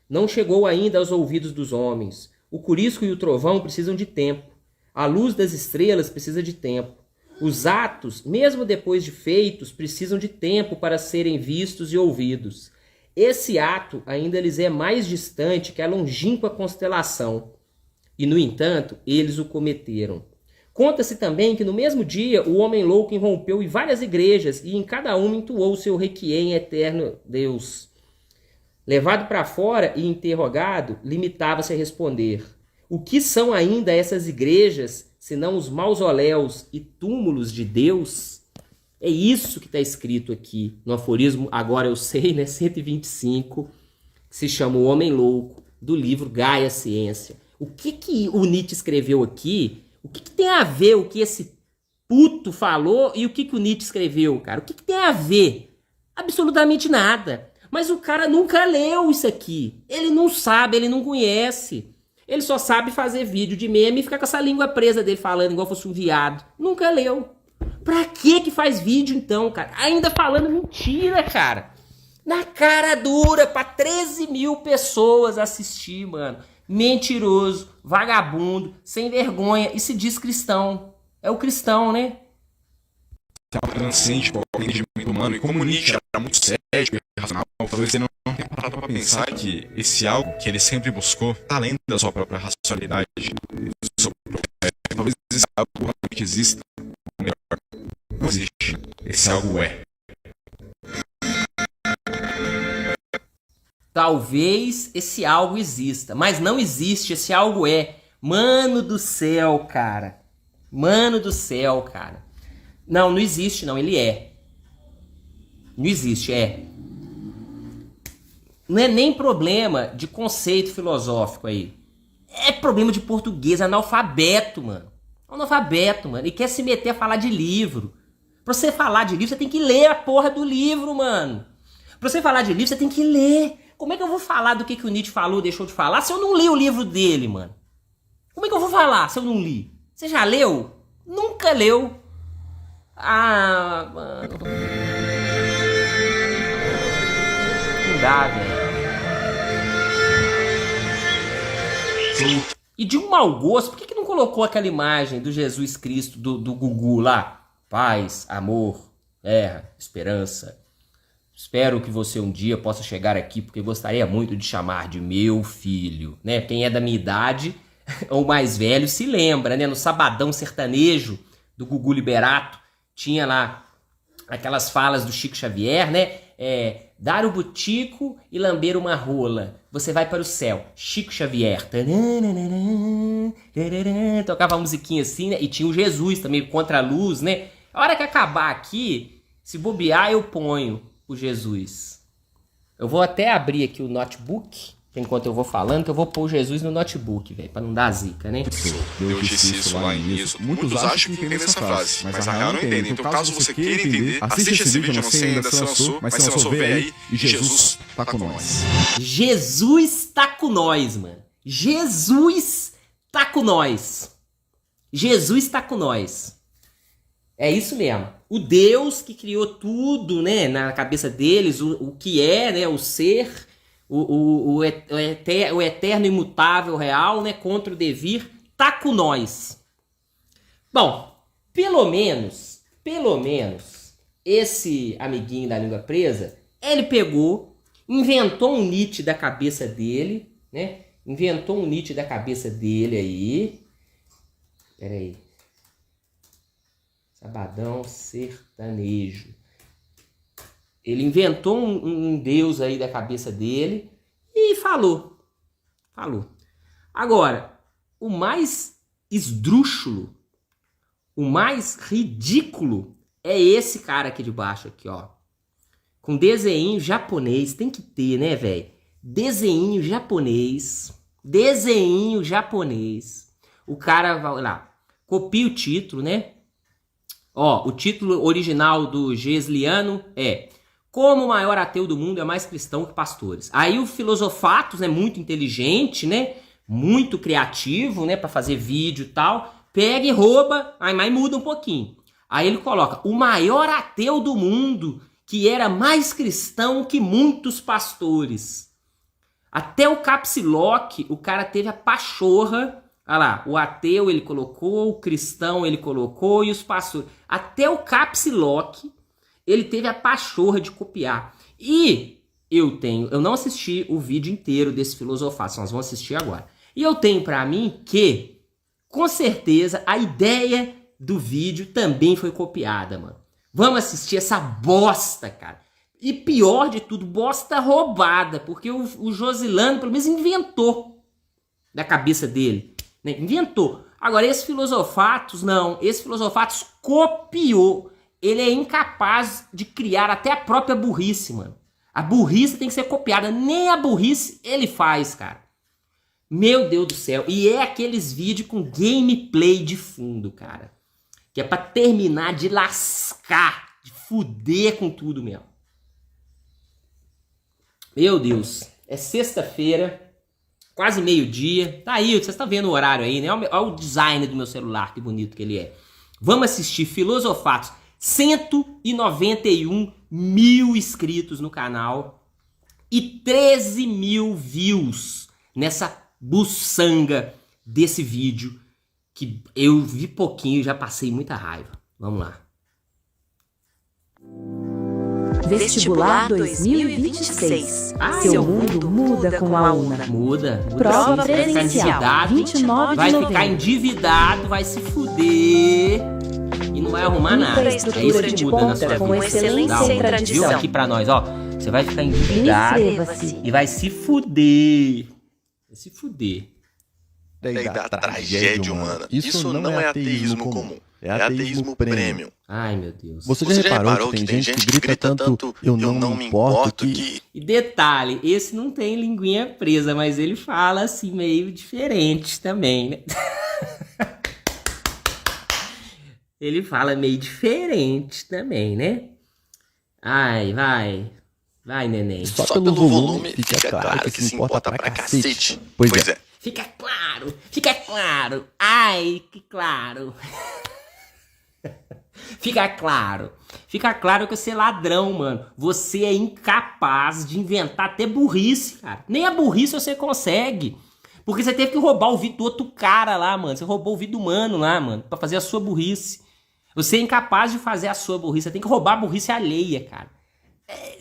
Não chegou ainda aos ouvidos dos homens. O corisco e o trovão precisam de tempo. A luz das estrelas precisa de tempo. Os atos, mesmo depois de feitos, precisam de tempo para serem vistos e ouvidos. Esse ato ainda lhes é mais distante que a longínqua constelação. E, no entanto, eles o cometeram. Conta-se também que no mesmo dia o homem louco irrompeu em várias igrejas e em cada uma entoou seu requiem eterno Deus. Levado para fora e interrogado, limitava-se a responder: o que são ainda essas igrejas, senão os mausoléus e túmulos de Deus? É isso que está escrito aqui no aforismo, agora eu sei, né, 125, que se chama O Homem Louco, do livro Gaia Ciência. O que o Nietzsche escreveu aqui? O que tem a ver o que esse puto falou e o que o Nietzsche escreveu, cara? O que tem a ver? Absolutamente nada. Mas o cara nunca leu isso aqui. Ele não sabe, ele não conhece. Ele só sabe fazer vídeo de meme e ficar com essa língua presa dele falando igual fosse um viado. Nunca leu. Pra que faz vídeo então, cara? Ainda falando mentira, cara. Na cara dura, pra 13 mil pessoas assistir, mano. Mentiroso, vagabundo, sem vergonha, e se diz cristão. É o cristão, né? Transcende qualquer entendimento humano, e como Nietzsche era muito cético e irracional, talvez ele não tenha parado pra pensar que esse algo que ele sempre buscou tá além da sua própria racionalidade, do seu próprio talvez esse algo realmente exista, ou melhor, não existe, esse algo é. Talvez esse algo exista, mas não existe, esse algo é. Mano do céu, cara. Mano do céu, cara. Não existe não, ele é. Não existe, é. Não é nem problema de conceito filosófico aí. É problema de português, analfabeto, mano. Analfabeto, mano. E quer se meter a falar de livro. Pra você falar de livro, você tem que ler a porra do livro, mano. Pra você falar de livro, você tem que ler. Como é que eu vou falar do que o Nietzsche falou, deixou de falar, se eu não li o livro dele, mano? Como é que eu vou falar se eu não li? Você já leu? Nunca leu. Ah, mano. Não dá, velho. E de um mau gosto, por que não colocou aquela imagem do Jesus Cristo, do Gugu lá? Paz, amor, esperança. Espero que você um dia possa chegar aqui, porque gostaria muito de chamar de meu filho, né? Quem é da minha idade ou mais velho se lembra, né? No Sabadão Sertanejo do Gugu Liberato, tinha lá aquelas falas do Chico Xavier, né? Dar o butico e lamber uma rola, você vai para o céu. Chico Xavier. Tocava a musiquinha assim, né? E tinha o Jesus também, contra a luz, né? A hora que acabar aqui, se bobear, eu ponho o Jesus. Eu vou até abrir aqui o notebook, enquanto eu vou falando, que eu vou pôr o Jesus no notebook, velho, pra não dar zica, né? Eu disse isso lá em isso. Muitos acham que entendem essa frase, mas na real não entendem. Então, caso você queira entender, assiste esse vídeo, eu não sei ainda se lançou, mas se lançou, vê aí, e Jesus tá com nós. Jesus tá com nós, mano. Jesus tá com nós. Jesus tá com nós. É isso mesmo. O Deus que criou tudo, né, na cabeça deles, o que é, né, o ser, o eterno, imutável, real, né, contra o devir, tá com nós. Bom, pelo menos, esse amiguinho da língua presa, ele pegou, inventou um Nietzsche da cabeça dele, né, aí. Peraí. Sabadão Sertanejo. Ele inventou um Deus aí da cabeça dele e falou. Agora, o mais esdrúxulo, o mais ridículo é esse cara aqui de baixo, aqui, ó. Com desenho japonês, tem que ter, né, velho? Desenho japonês. O cara vai lá, copia o título, né? Ó, o título original do Gesliano é Como o maior ateu do mundo é mais cristão que pastores. Aí o Filosofatos, né, muito inteligente, né, muito criativo, né, para fazer vídeo e tal, pega e rouba, aí muda um pouquinho. Aí ele coloca o maior ateu do mundo que era mais cristão que muitos pastores. Até o caps lock, o cara teve a pachorra. Olha lá, o ateu ele colocou, o cristão ele colocou e os pastores. Até o caps lock ele teve a pachorra de copiar. E eu não assisti o vídeo inteiro desse Filosofatos, nós vamos assistir agora. E eu tenho pra mim que, com certeza, a ideia do vídeo também foi copiada, mano. Vamos assistir essa bosta, cara. E pior de tudo, bosta roubada, porque o Josilano pelo menos inventou da cabeça dele. Né? Inventou. Agora, esse Filosofatos, não. Esse Filosofatos copiou. Ele é incapaz de criar até a própria burrice, mano. A burrice tem que ser copiada. Nem a burrice ele faz, cara. Meu Deus do céu. E é aqueles vídeos com gameplay de fundo, cara. Que é pra terminar de lascar, de fuder com tudo mesmo. Meu Deus. É sexta-feira. Quase meio-dia. Tá aí, vocês estão vendo o horário aí, né? Olha o design do meu celular, que bonito que ele é. Vamos assistir Filosofatos. 191 mil inscritos no canal e 13 mil views nessa buçanga desse vídeo que eu vi pouquinho e já passei muita raiva. Vamos lá. Vestibular 2026. Seu mundo muda com a UNA. Muda. Prova presencial, 29 vai de ficar novembro. endividado, vai se fuder e não vai arrumar nada. É isso Infraestrutura que de muda na ponta, sua com vida. excelência Dá um- e tradição. Viu aqui pra nós, ó. Você vai ficar endividado Inscreva-se. e vai se fuder. Vai se fuder. Da tragédia humana. Isso não é ateísmo comum. É ateísmo premium. Ai, meu Deus. Você já reparou que tem gente que grita tanto eu não me importo que... E detalhe, esse não tem linguinha presa, mas ele fala assim meio diferente também, né? Ele fala meio diferente também, né? Ai, vai. Vai, neném. Só pelo volume fica claro que se importa pra cacete. Pois é. Fica claro, fica claro. Ai, que claro. Fica claro. Fica claro que você é ladrão, mano. Você é incapaz de inventar até burrice, cara. Nem a burrice você consegue. Porque você teve que roubar o vídeo do outro cara lá, mano. Você roubou o vídeo do mano lá, mano, pra fazer a sua burrice. Você é incapaz de fazer a sua burrice. Você tem que roubar a burrice alheia, cara.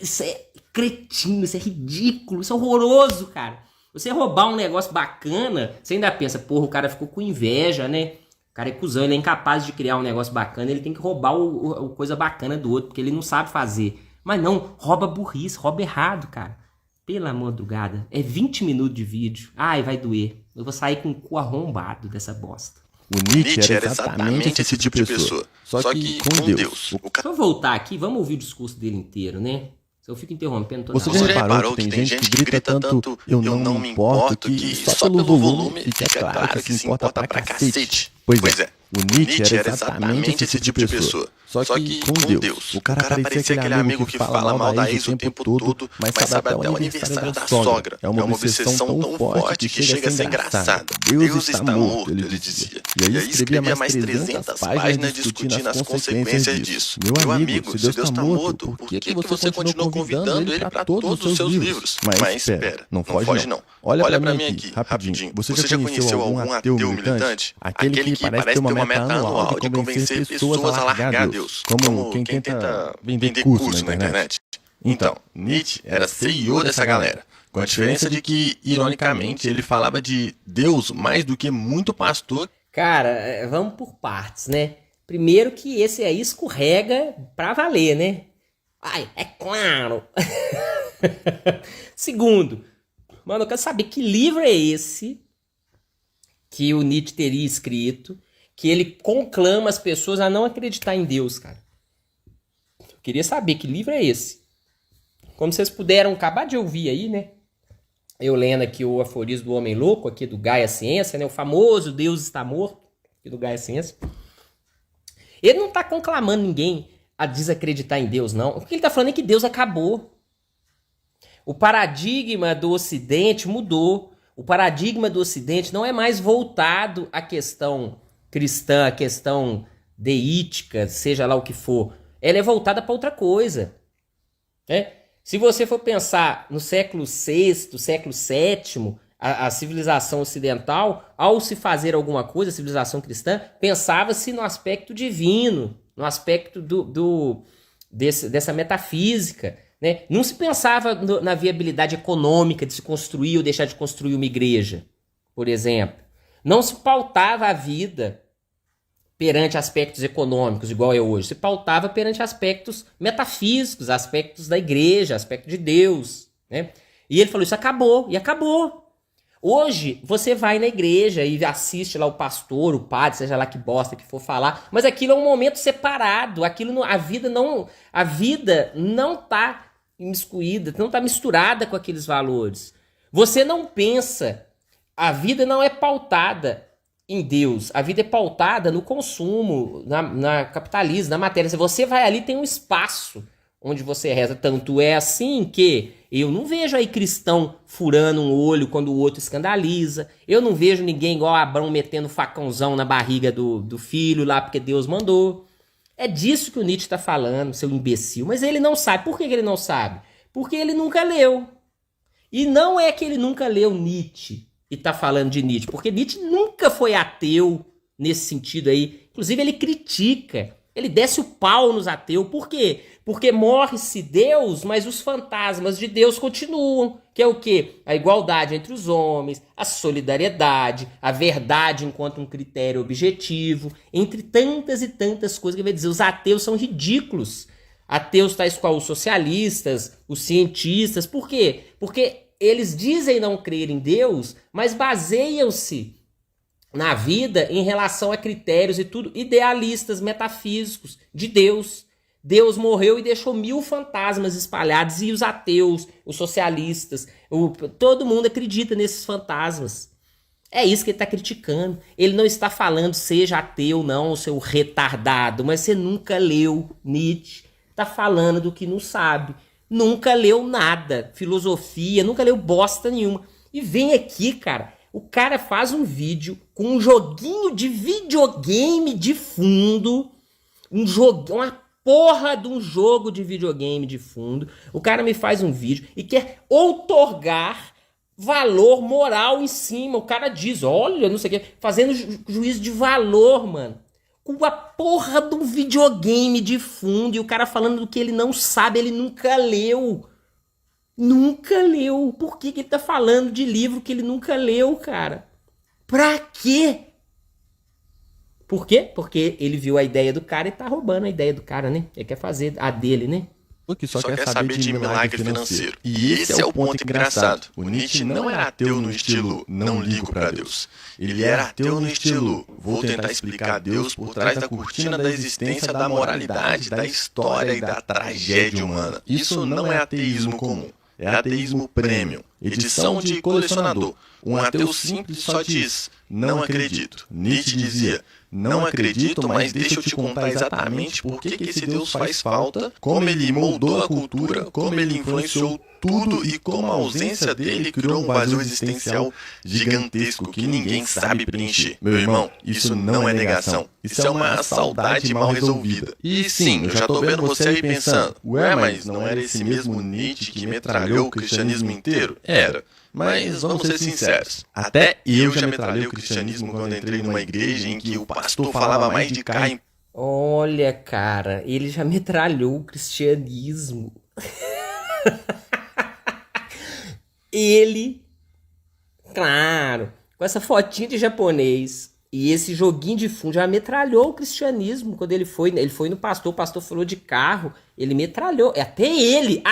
Isso é cretino, isso é ridículo, isso é horroroso, cara. Você roubar um negócio bacana, você ainda pensa, porra, o cara ficou com inveja, né? O cara é cuzão, ele é incapaz de criar um negócio bacana, ele tem que roubar o coisa bacana do outro, porque ele não sabe fazer. Mas não, rouba burrice, rouba errado, cara. Pela madrugada, é 20 minutos de vídeo. Ai, vai doer. Eu vou sair com o cu arrombado dessa bosta. O Nietzsche era exatamente esse tipo de pessoa. Só que com Deus. Deixa eu voltar aqui, vamos ouvir o discurso dele inteiro, né? Se eu fico interrompendo toda Você hora. já reparou que tem gente que grita tanto eu não me importo que só pelo volume fica claro que se importa pra cacete. Pois é. O Nietzsche era exatamente esse tipo de pessoa. Só que com Deus. O cara parecia aquele amigo que fala mal da ex o tempo todo, mas sabe até o aniversário da sogra. É uma obsessão tão forte que chega a ser engraçada. Deus está morto, ele dizia. E aí escrevia mais 300 páginas discutindo as consequências disso. Meu amigo, se Deus está morto, por que você continuou convidando ele para todos os seus livros? Mas espera, não foge não. Olha pra mim aqui, rapidinho. Você já conheceu algum ateu militante? Aquele que parece ter uma meta anual de convencer pessoas a largar Deus. Como quem tenta vender curso na internet. Então, Nietzsche era CEO dessa galera. Com a diferença de que, ironicamente, ele falava de Deus mais do que muito pastor. Cara, vamos por partes, né? Primeiro que esse aí escorrega pra valer, né? Ai, é claro. Segundo, mano, eu quero saber que livro é esse que o Nietzsche teria escrito, que ele conclama as pessoas a não acreditar em Deus, cara. Eu queria saber que livro é esse. Como vocês puderam acabar de ouvir aí, né? Eu lendo aqui o aforismo do Homem Louco, aqui do Gaia Ciência, né? O famoso Deus está morto, aqui do Gaia Ciência. Ele não está conclamando ninguém a desacreditar em Deus, não. O que ele está falando é que Deus acabou. O paradigma do Ocidente mudou. O paradigma do Ocidente não é mais voltado à questão cristã, à questão deítica, seja lá o que for. Ela é voltada para outra coisa. Né? Se você for pensar no século VI, século VII, a civilização ocidental, ao se fazer alguma coisa, a civilização cristã, pensava-se no aspecto divino, no aspecto dessa metafísica. Né? Não se pensava na viabilidade econômica de se construir ou deixar de construir uma igreja, por exemplo. Não se pautava a vida perante aspectos econômicos, igual é hoje. Se pautava perante aspectos metafísicos, aspectos da igreja, aspecto de Deus. Né? E ele falou, isso acabou, e acabou. Hoje, você vai na igreja e assiste lá o pastor, o padre, seja lá que bosta que for falar, mas aquilo é um momento separado, a vida não está imiscuída, não está misturada com aqueles valores. Você não pensa, a vida não é pautada em Deus, a vida é pautada no consumo, na capitalismo, na matéria. Se você vai ali, tem um espaço onde você reza. Tanto é assim que eu não vejo aí cristão furando um olho quando o outro escandaliza. Eu não vejo ninguém igual Abrão metendo facãozão na barriga do filho lá porque Deus mandou. É disso que o Nietzsche está falando, seu imbecil. Mas ele não sabe. Por que ele não sabe? Porque ele nunca leu. E não é que ele nunca leu Nietzsche e tá falando de Nietzsche, porque Nietzsche nunca foi ateu nesse sentido aí. Inclusive ele critica, ele desce o pau nos ateus. Por quê? Porque morre-se Deus, mas os fantasmas de Deus continuam. Que é o quê? A igualdade entre os homens, a solidariedade, a verdade enquanto um critério objetivo, entre tantas e tantas coisas que vai dizer. Os ateus são ridículos. Ateus tais qual os socialistas, os cientistas. Por quê? Porque eles dizem não crer em Deus, mas baseiam-se na vida em relação a critérios e tudo idealistas, metafísicos de Deus. Deus morreu e deixou 1000 fantasmas espalhados, e os ateus, os socialistas, todo mundo acredita nesses fantasmas. É isso que ele está criticando. Ele não está falando seja ateu não, seu retardado, mas você nunca leu Nietzsche. Está falando do que não sabe. Nunca leu nada, filosofia, nunca leu bosta nenhuma. E vem aqui, cara, o cara faz um vídeo com um joguinho de videogame de fundo, uma porra de um jogo de videogame de fundo. O cara me faz um vídeo e quer outorgar valor moral em cima. O cara diz, olha, não sei o que, fazendo juízo de valor, mano. Com a porra de um videogame de fundo e o cara falando do que ele não sabe, ele nunca leu. Nunca leu. Por que ele tá falando de livro que ele nunca leu, cara? Pra quê? Por quê? Porque ele viu a ideia do cara e tá roubando a ideia do cara, né? Ele quer fazer a dele, né? Que só quer saber de milagre financeiro. E esse é o ponto engraçado. O Nietzsche não era ateu no estilo não ligo pra Deus. Ele era ateu no estilo vou tentar explicar Deus por trás da cortina da existência, da moralidade, da história e da tragédia humana. Isso não é ateísmo comum. É ateísmo premium. Edição de colecionador. Um ateu simples só diz, não acredito. Nietzsche dizia, não acredito, mas deixa eu te contar exatamente por que esse Deus faz falta, como ele moldou a cultura, como ele influenciou tudo e como a ausência dele criou um vazio existencial gigantesco que ninguém sabe preencher. Meu irmão, isso não é negação. Isso é uma saudade mal resolvida. E sim, eu já tô vendo você aí pensando, ué, mas não era esse mesmo Nietzsche que metralhou o cristianismo inteiro? Era. Mas vamos ser sinceros, até eu já metralhei o cristianismo quando entrei numa igreja em que o pastor falava mais de Caim. Olha, cara, ele já metralhou o cristianismo. Ele, claro, com essa fotinha de japonês e esse joguinho de fundo, já metralhou o cristianismo. Quando ele foi no pastor, o pastor falou de carro, ele metralhou. Até ele!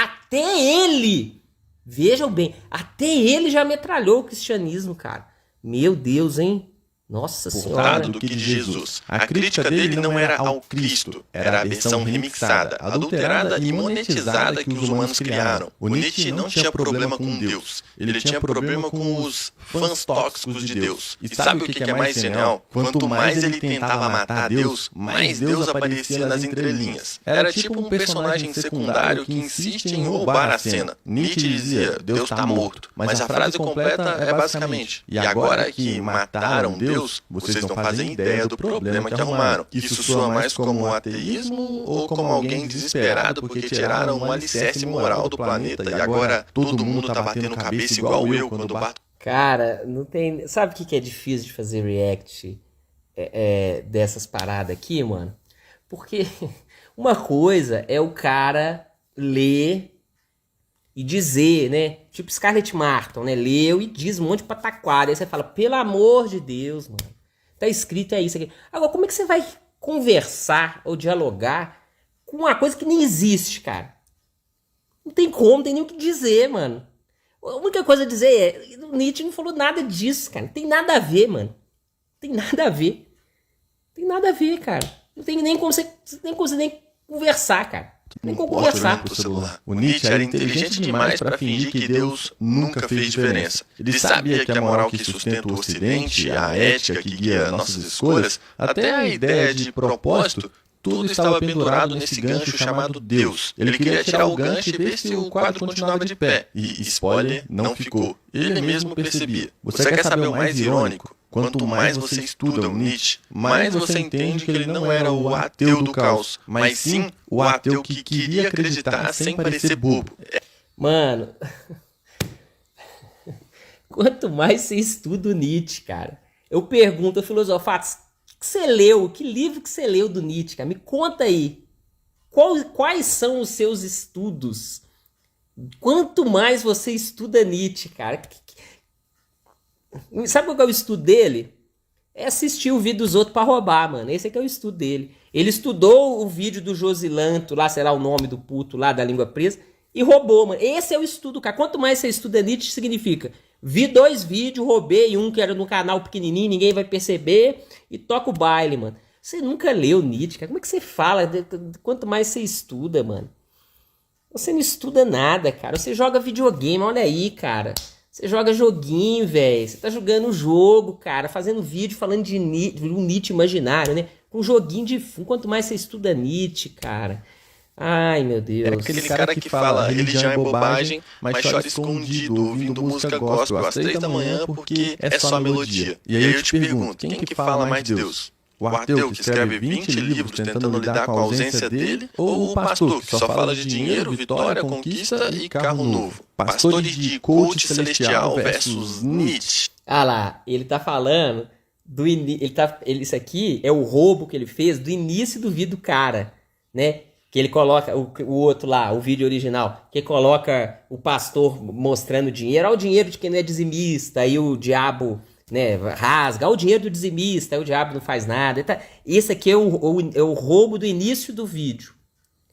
Vejam bem, até ele já metralhou o cristianismo, cara. Meu Deus, hein? Nossa Senhora. Do que de Jesus. A crítica dele não era ao Cristo, era a versão remixada, adulterada e monetizada que os humanos criaram. O Nietzsche não tinha problema com Deus, ele tinha problema com os fãs tóxicos de Deus. E sabe o que é mais genial? Quanto mais ele tentava matar Deus, mais Deus aparecia nas entrelinhas. Era tipo um personagem secundário que insiste em roubar a cena. Nietzsche dizia, Deus está morto, mas a frase completa é basicamente, e agora que mataram Deus, vocês não fazem ideia do problema que arrumaram. Isso soa mais como um ateísmo ou como alguém desesperado porque tiraram um alicerce moral do planeta e agora todo mundo tá batendo cabeça igual eu quando bato. Cara, não tem... Sabe o que é difícil de fazer react dessas paradas aqui, mano? Porque uma coisa é o cara ler e dizer, né? Tipo Scarlett Martin, né? Leu e diz um monte de pataquada. Aí você fala, pelo amor de Deus, mano. Tá escrito, é isso aqui. Agora, como é que você vai conversar ou dialogar com uma coisa que nem existe, cara? Não tem como, não tem nem o que dizer, mano. A única coisa a dizer é, o Nietzsche não falou nada disso, cara. Não tem nada a ver, mano. Não tem nada a ver. Não tem nada a ver, cara. Não tem nem como você nem conversar, cara. Nem como conversar. O Nietzsche era inteligente demais para fingir que Deus nunca fez diferença. Ele sabia que a moral que sustenta o Ocidente, a ética que guia nossas escolhas, até a ideia de propósito, tudo estava pendurado nesse gancho chamado Deus. Ele queria tirar o gancho e ver se o quadro continuava de pé. E, spoiler, não ficou. Ele mesmo percebia. Você quer saber o mais irônico? Quanto mais você estuda o Nietzsche, mais você entende que ele não era o ateu do caos, mas sim o ateu que queria acreditar sem parecer bobo. Mano, quanto mais você estuda o Nietzsche, cara, eu pergunto a Filosofatos, o que você leu? Que livro que você leu do Nietzsche, cara? Me conta aí. Quais são os seus estudos? Quanto mais você estuda Nietzsche, cara... Sabe qual que é o estudo dele? É assistir o vídeo dos outros pra roubar, mano. Esse aqui é o estudo dele. Ele estudou o vídeo do Josilanto, lá será o nome do puto lá da língua presa, e roubou, mano. Esse é o estudo, cara. Quanto mais você estuda Nietzsche, significa: vi 2 vídeos, roubei um que era no canal pequenininho, ninguém vai perceber, e toca o baile, mano. Você nunca leu Nietzsche, cara. Como é que você fala? Quanto mais você estuda, mano. Você não estuda nada, cara. Você joga videogame, olha aí, cara. Você joga joguinho, velho. Você tá jogando jogo, cara. Fazendo vídeo falando de um Nietzsche imaginário, né? Com joguinho de fundo. Quanto mais você estuda Nietzsche, cara. Ai, meu Deus. É aquele cara que fala religião é bobagem, mas chora escondido ouvindo música gospel às 3 da manhã porque é só melodia. E aí eu te pergunto, quem que fala mais de Deus? O ateu que escreve 20 livros tentando lidar com a ausência dele? Ou o pastor que só fala de dinheiro, vitória, conquista e carro novo? Pastores de coach celestial versus Nietzsche. Ah lá, ele tá falando do isso aqui é o roubo que ele fez do início do vídeo do cara, né? Que ele coloca o outro lá, o vídeo original, que coloca o pastor mostrando dinheiro, o dinheiro de quem não é dizimista, aí o diabo, né, rasga, o dinheiro do dizimista, aí o diabo não faz nada. Esse aqui é o roubo do início do vídeo.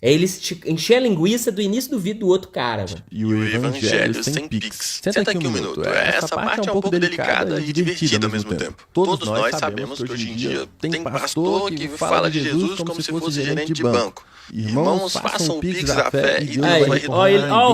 É ele encher a linguiça do início do vídeo do outro cara, mano. E o evangelho sem pix. Senta aqui um minuto. Essa parte é um pouco delicada e divertida ao mesmo tempo. Todos nós sabemos que hoje em dia tem pastor que fala de Jesus como se fosse gerente de banco. Irmãos, façam o pix da fé e Deus vai retornar ó o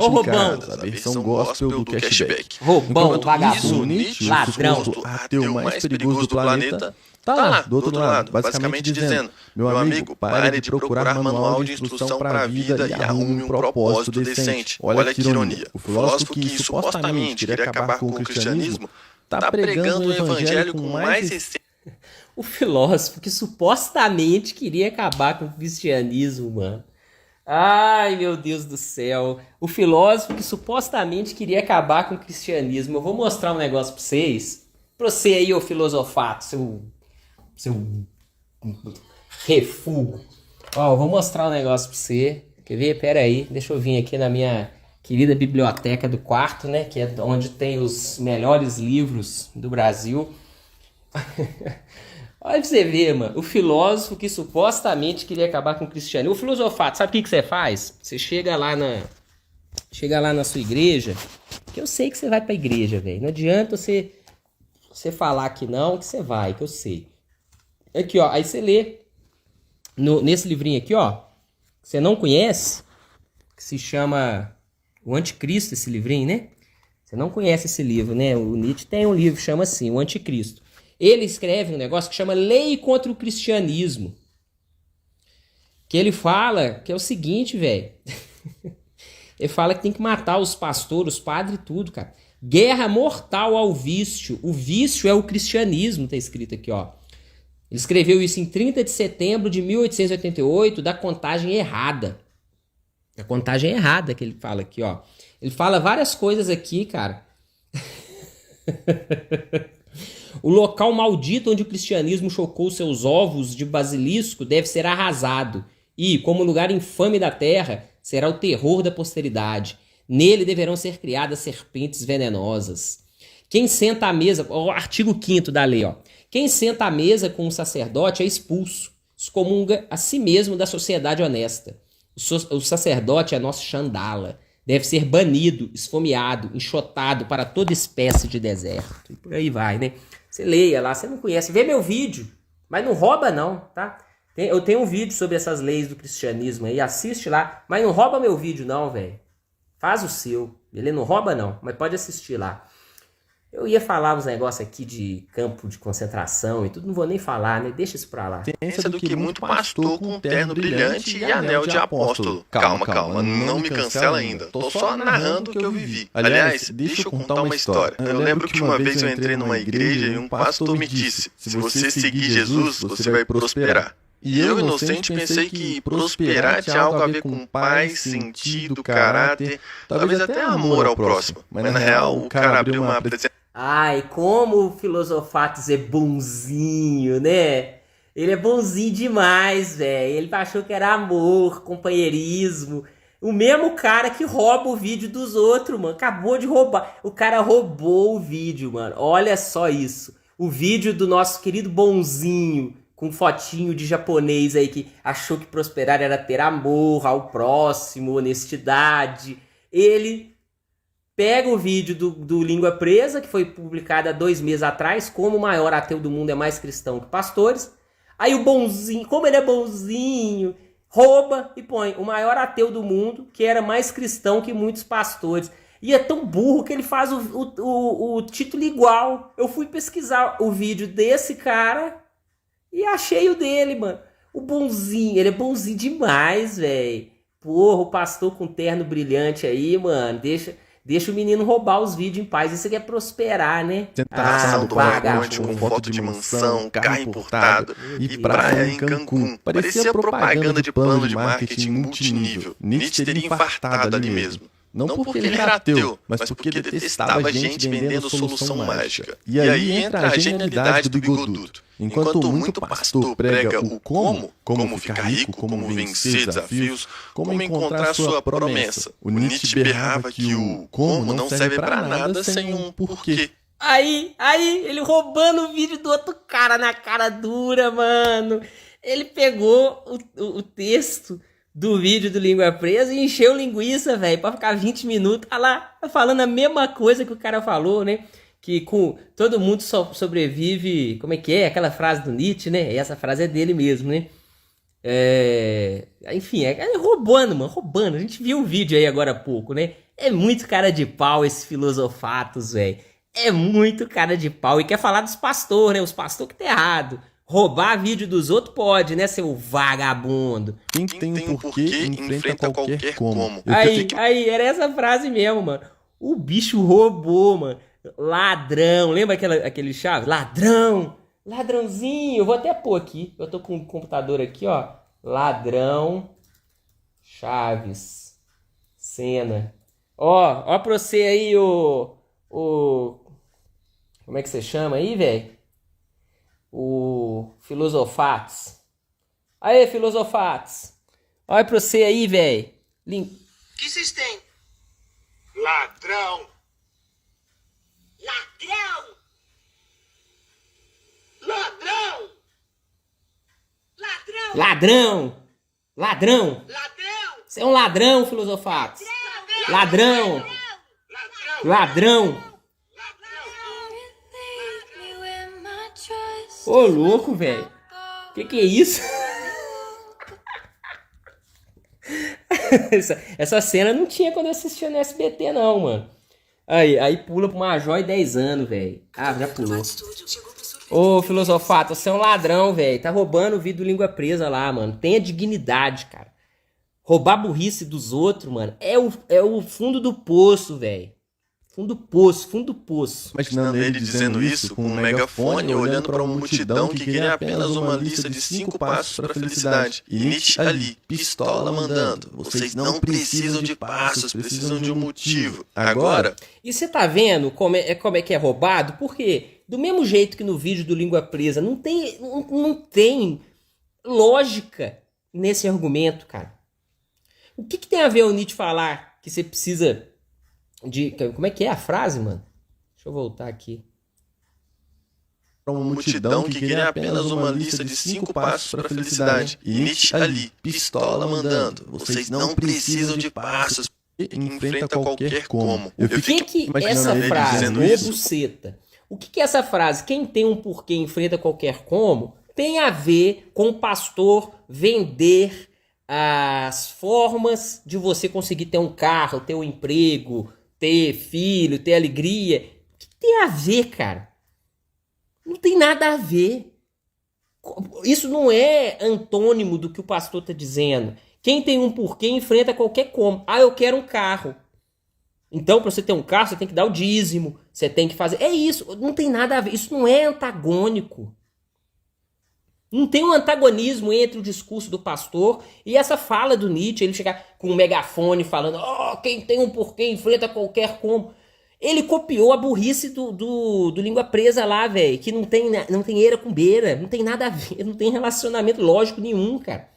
roubão, a versão gospel do cashback. Roubão, vagabundo, ladrão. O ateu mais perigoso do planeta tá lá, do outro lado, basicamente dizendo: meu amigo, pare de procurar manual de instrução para a vida e arrume um propósito decente. Olha que ironia. O filósofo que supostamente queria acabar com o cristianismo tá pregando o evangelho com mais essência. O filósofo que supostamente queria acabar com o cristianismo, mano. Ai, meu Deus do céu. O filósofo que supostamente queria acabar com o cristianismo. Eu vou mostrar um negócio pra vocês. Pra você aí, ô Filosofato, seu refugo. Ó, eu vou mostrar um negócio pra você. Quer ver? Pera aí. Deixa eu vir aqui na minha querida biblioteca do quarto, né? Que é onde tem os melhores livros do Brasil. Olha pra você ver, mano. O filósofo que supostamente queria acabar com o cristianismo. O Filosofato, sabe o que você faz? Você chega lá na sua igreja. Que eu sei que você vai pra igreja, velho. Não adianta você falar que não, que você vai, que eu sei. Aqui, ó. Aí você lê nesse livrinho aqui, ó. Que você não conhece. Que se chama O Anticristo, esse livrinho, né? Você não conhece esse livro, né? O Nietzsche tem um livro que chama assim, O Anticristo. Ele escreve um negócio que chama Lei contra o Cristianismo. Que ele fala que é o seguinte, velho. Ele fala que tem que matar os pastores, os padres e tudo, cara. Guerra mortal ao vício. O vício é o cristianismo, tá escrito aqui, ó. Ele escreveu isso em 30 de setembro de 1888, da contagem errada. A contagem errada que ele fala aqui, ó. Ele fala várias coisas aqui, cara. O local maldito onde o cristianismo chocou seus ovos de basilisco deve ser arrasado. E, como lugar infame da terra, será o terror da posteridade. Nele deverão ser criadas serpentes venenosas. Quem senta à mesa... O artigo 5º da lei, ó. Quem senta à mesa com um sacerdote é expulso. Excomunga a si mesmo da sociedade honesta. O sacerdote é nosso Xandala. Deve ser banido, esfomeado, enxotado para toda espécie de deserto. E por aí vai, né? Você leia lá, você não conhece. Vê meu vídeo, mas não rouba não, tá? Eu tenho um vídeo sobre essas leis do cristianismo aí, assiste lá. Mas não rouba meu vídeo não, velho. Faz o seu. Ele não rouba não, mas pode assistir lá. Eu ia falar uns negócios aqui de campo de concentração e tudo, não vou nem falar, né? Deixa isso pra lá. Pensa do que muito pastor com um terno brilhante e anel de apóstolo. Calma, não me cancela ainda. Tô só narrando o que eu vivi. Aliás, deixa eu contar uma história. Eu lembro que uma vez eu entrei numa igreja e um pastor me disse: se você seguir Jesus, você vai prosperar. E eu, inocente, pensei que prosperar tinha algo a ver com paz, sentido, caráter, talvez até amor ao próximo. Mas na real, o cara abriu uma apresentação. Ai, como o Filosofatos é bonzinho, né? Ele é bonzinho demais, velho. Ele achou que era amor, companheirismo. O mesmo cara que rouba o vídeo dos outros, mano. Acabou de roubar. O cara roubou o vídeo, mano. Olha só isso. O vídeo do nosso querido bonzinho, com fotinho de japonês aí que achou que prosperar era ter amor ao próximo, honestidade. Ele pega o vídeo do Língua Presa, que foi publicado há 2 meses atrás, como o maior ateu do mundo é mais cristão que pastores. Aí o bonzinho, como ele é bonzinho, rouba e põe o maior ateu do mundo, que era mais cristão que muitos pastores. E é tão burro que ele faz o título igual. Eu fui pesquisar o vídeo desse cara e achei o dele, mano. O bonzinho, ele é bonzinho demais, velho. Porra, o pastor com terno brilhante aí, mano, Deixa o menino roubar os vídeos em paz. Isso aqui é prosperar, né? Sentado do monte com foto de mansão, carro importado e praia em Cancún. Parecia propaganda de plano de marketing multinível. Nietzsche teria infartado ali mesmo. Não porque ele era ateu, mas porque detestava gente vendendo solução mágica. E aí entra a genialidade do bigodudo. Enquanto muito pastor prega o como ficar rico, como vencer desafios, como encontrar sua promessa, o Nietzsche berrava que o como não serve pra nada sem um porquê. Aí, ele roubando o vídeo do outro cara na cara dura, mano. Ele pegou o texto do vídeo do Língua Presa e encheu linguiça, velho, pra ficar 20 minutos. Tá lá falando a mesma coisa que o cara falou, né? Que com todo mundo sobrevive. Como é que é? Aquela frase do Nietzsche, né? E essa frase é dele mesmo, né? Enfim, é roubando, mano. Roubando. A gente viu o vídeo aí agora há pouco, né? É muito cara de pau esse Filosofatos, velho. É muito cara de pau. E quer falar dos pastores, né? Os pastores que tá errado. Roubar vídeo dos outros pode, né, seu vagabundo? Quem tem um porquê enfrenta qualquer como. Aí, era essa frase mesmo, mano. O bicho roubou, mano. Ladrão. Lembra aquele Chaves? Ladrão. Ladrãozinho. Eu vou até pôr aqui. Eu tô com o computador aqui, ó. Ladrão. Chaves. Cena. Ó pra você aí o... Como é que você chama aí, velho? O Filosofatos. Aê, Filosofatos. Olha pra você aí, velho. O que vocês têm? Ladrão. Ladrão. Ladrão. Ladrão. Ladrão. Ladrão. Ladrão. Você é um ladrão, Filosofatos. Ladrão. Ladrão. Ô, louco, velho. Que é isso? Essa cena não tinha quando eu assistia no SBT, não, mano. Aí pula pro Major e 10 anos, velho. Ah, já pulou. Ô, Filosofato, você é um ladrão, velho. Tá roubando o vídeo do Língua Presa lá, mano. Tenha dignidade, cara. Roubar burrice dos outros, mano, é o fundo do poço, velho. Fundo do poço. Imaginando ele dizendo isso com um megafone, olhando para uma multidão que queria apenas uma lista de 5 passos para a felicidade. E Nietzsche ali, pistola mandando. Vocês não precisam de passos, precisam de um motivo. Agora... E você tá vendo como é que é roubado? Porque do mesmo jeito que no vídeo do Língua Presa, não tem lógica nesse argumento, cara. O que tem a ver o Nietzsche falar que você precisa... Como é que é a frase, mano? Deixa eu voltar aqui. Uma multidão que queria apenas uma lista de 5 passos para a felicidade. E Nietzsche ali, pistola mandando. Vocês não precisam de passos. Enfrenta qualquer como. O que essa frase, buceta? O que é essa frase? Quem tem um porquê enfrenta qualquer como tem a ver com o pastor vender as formas de você conseguir ter um carro, ter um emprego, ter filho, ter alegria. O que tem a ver, cara? Não tem nada a ver. Isso não é antônimo do que o pastor está dizendo. Quem tem um porquê enfrenta qualquer como. Ah, eu quero um carro. Então, para você ter um carro, você tem que dar o dízimo. Você tem que fazer... É isso, não tem nada a ver. Isso não é antagônico. Não tem um antagonismo entre o discurso do pastor e essa fala do Nietzsche. Ele chegar com um megafone falando: oh, quem tem um porquê enfrenta qualquer como. Ele copiou a burrice do Língua Presa lá, velho. Que não tem eira com beira. Não tem nada a ver. Não tem relacionamento lógico nenhum, cara.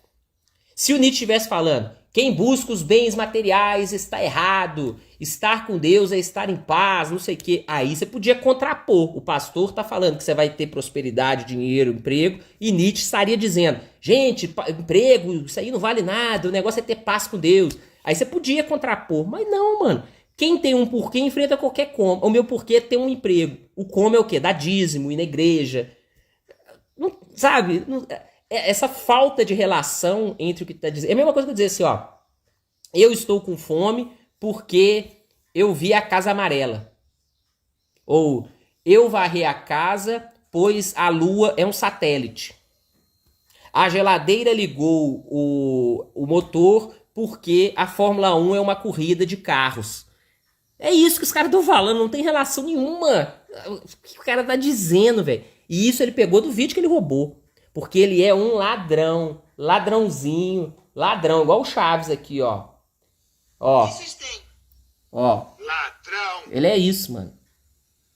Se o Nietzsche estivesse falando: quem busca os bens materiais está errado. Estar com Deus é estar em paz, não sei o quê. Aí você podia contrapor. O pastor tá falando que você vai ter prosperidade, dinheiro, emprego. E Nietzsche estaria dizendo: gente, emprego, isso aí não vale nada. O negócio é ter paz com Deus. Aí você podia contrapor. Mas não, mano. Quem tem um porquê enfrenta qualquer como. O meu porquê é ter um emprego. O como é o quê? Dar dízimo, ir na igreja. Não, sabe? Não, essa falta de relação entre o que está dizendo. É a mesma coisa que eu dizer assim, ó. Eu estou com fome porque eu vi a casa amarela. Ou eu varri a casa pois a lua é um satélite. A geladeira ligou o motor porque a Fórmula 1 é uma corrida de carros. É isso que os caras estão falando, não tem relação nenhuma. O que o cara tá dizendo, velho? E isso ele pegou do vídeo que ele roubou. Porque ele é um ladrão, ladrãozinho, ladrão, igual o Chaves aqui, ó. Ó. O que vocês têm? Ó. Ladrão. Ele é isso, mano.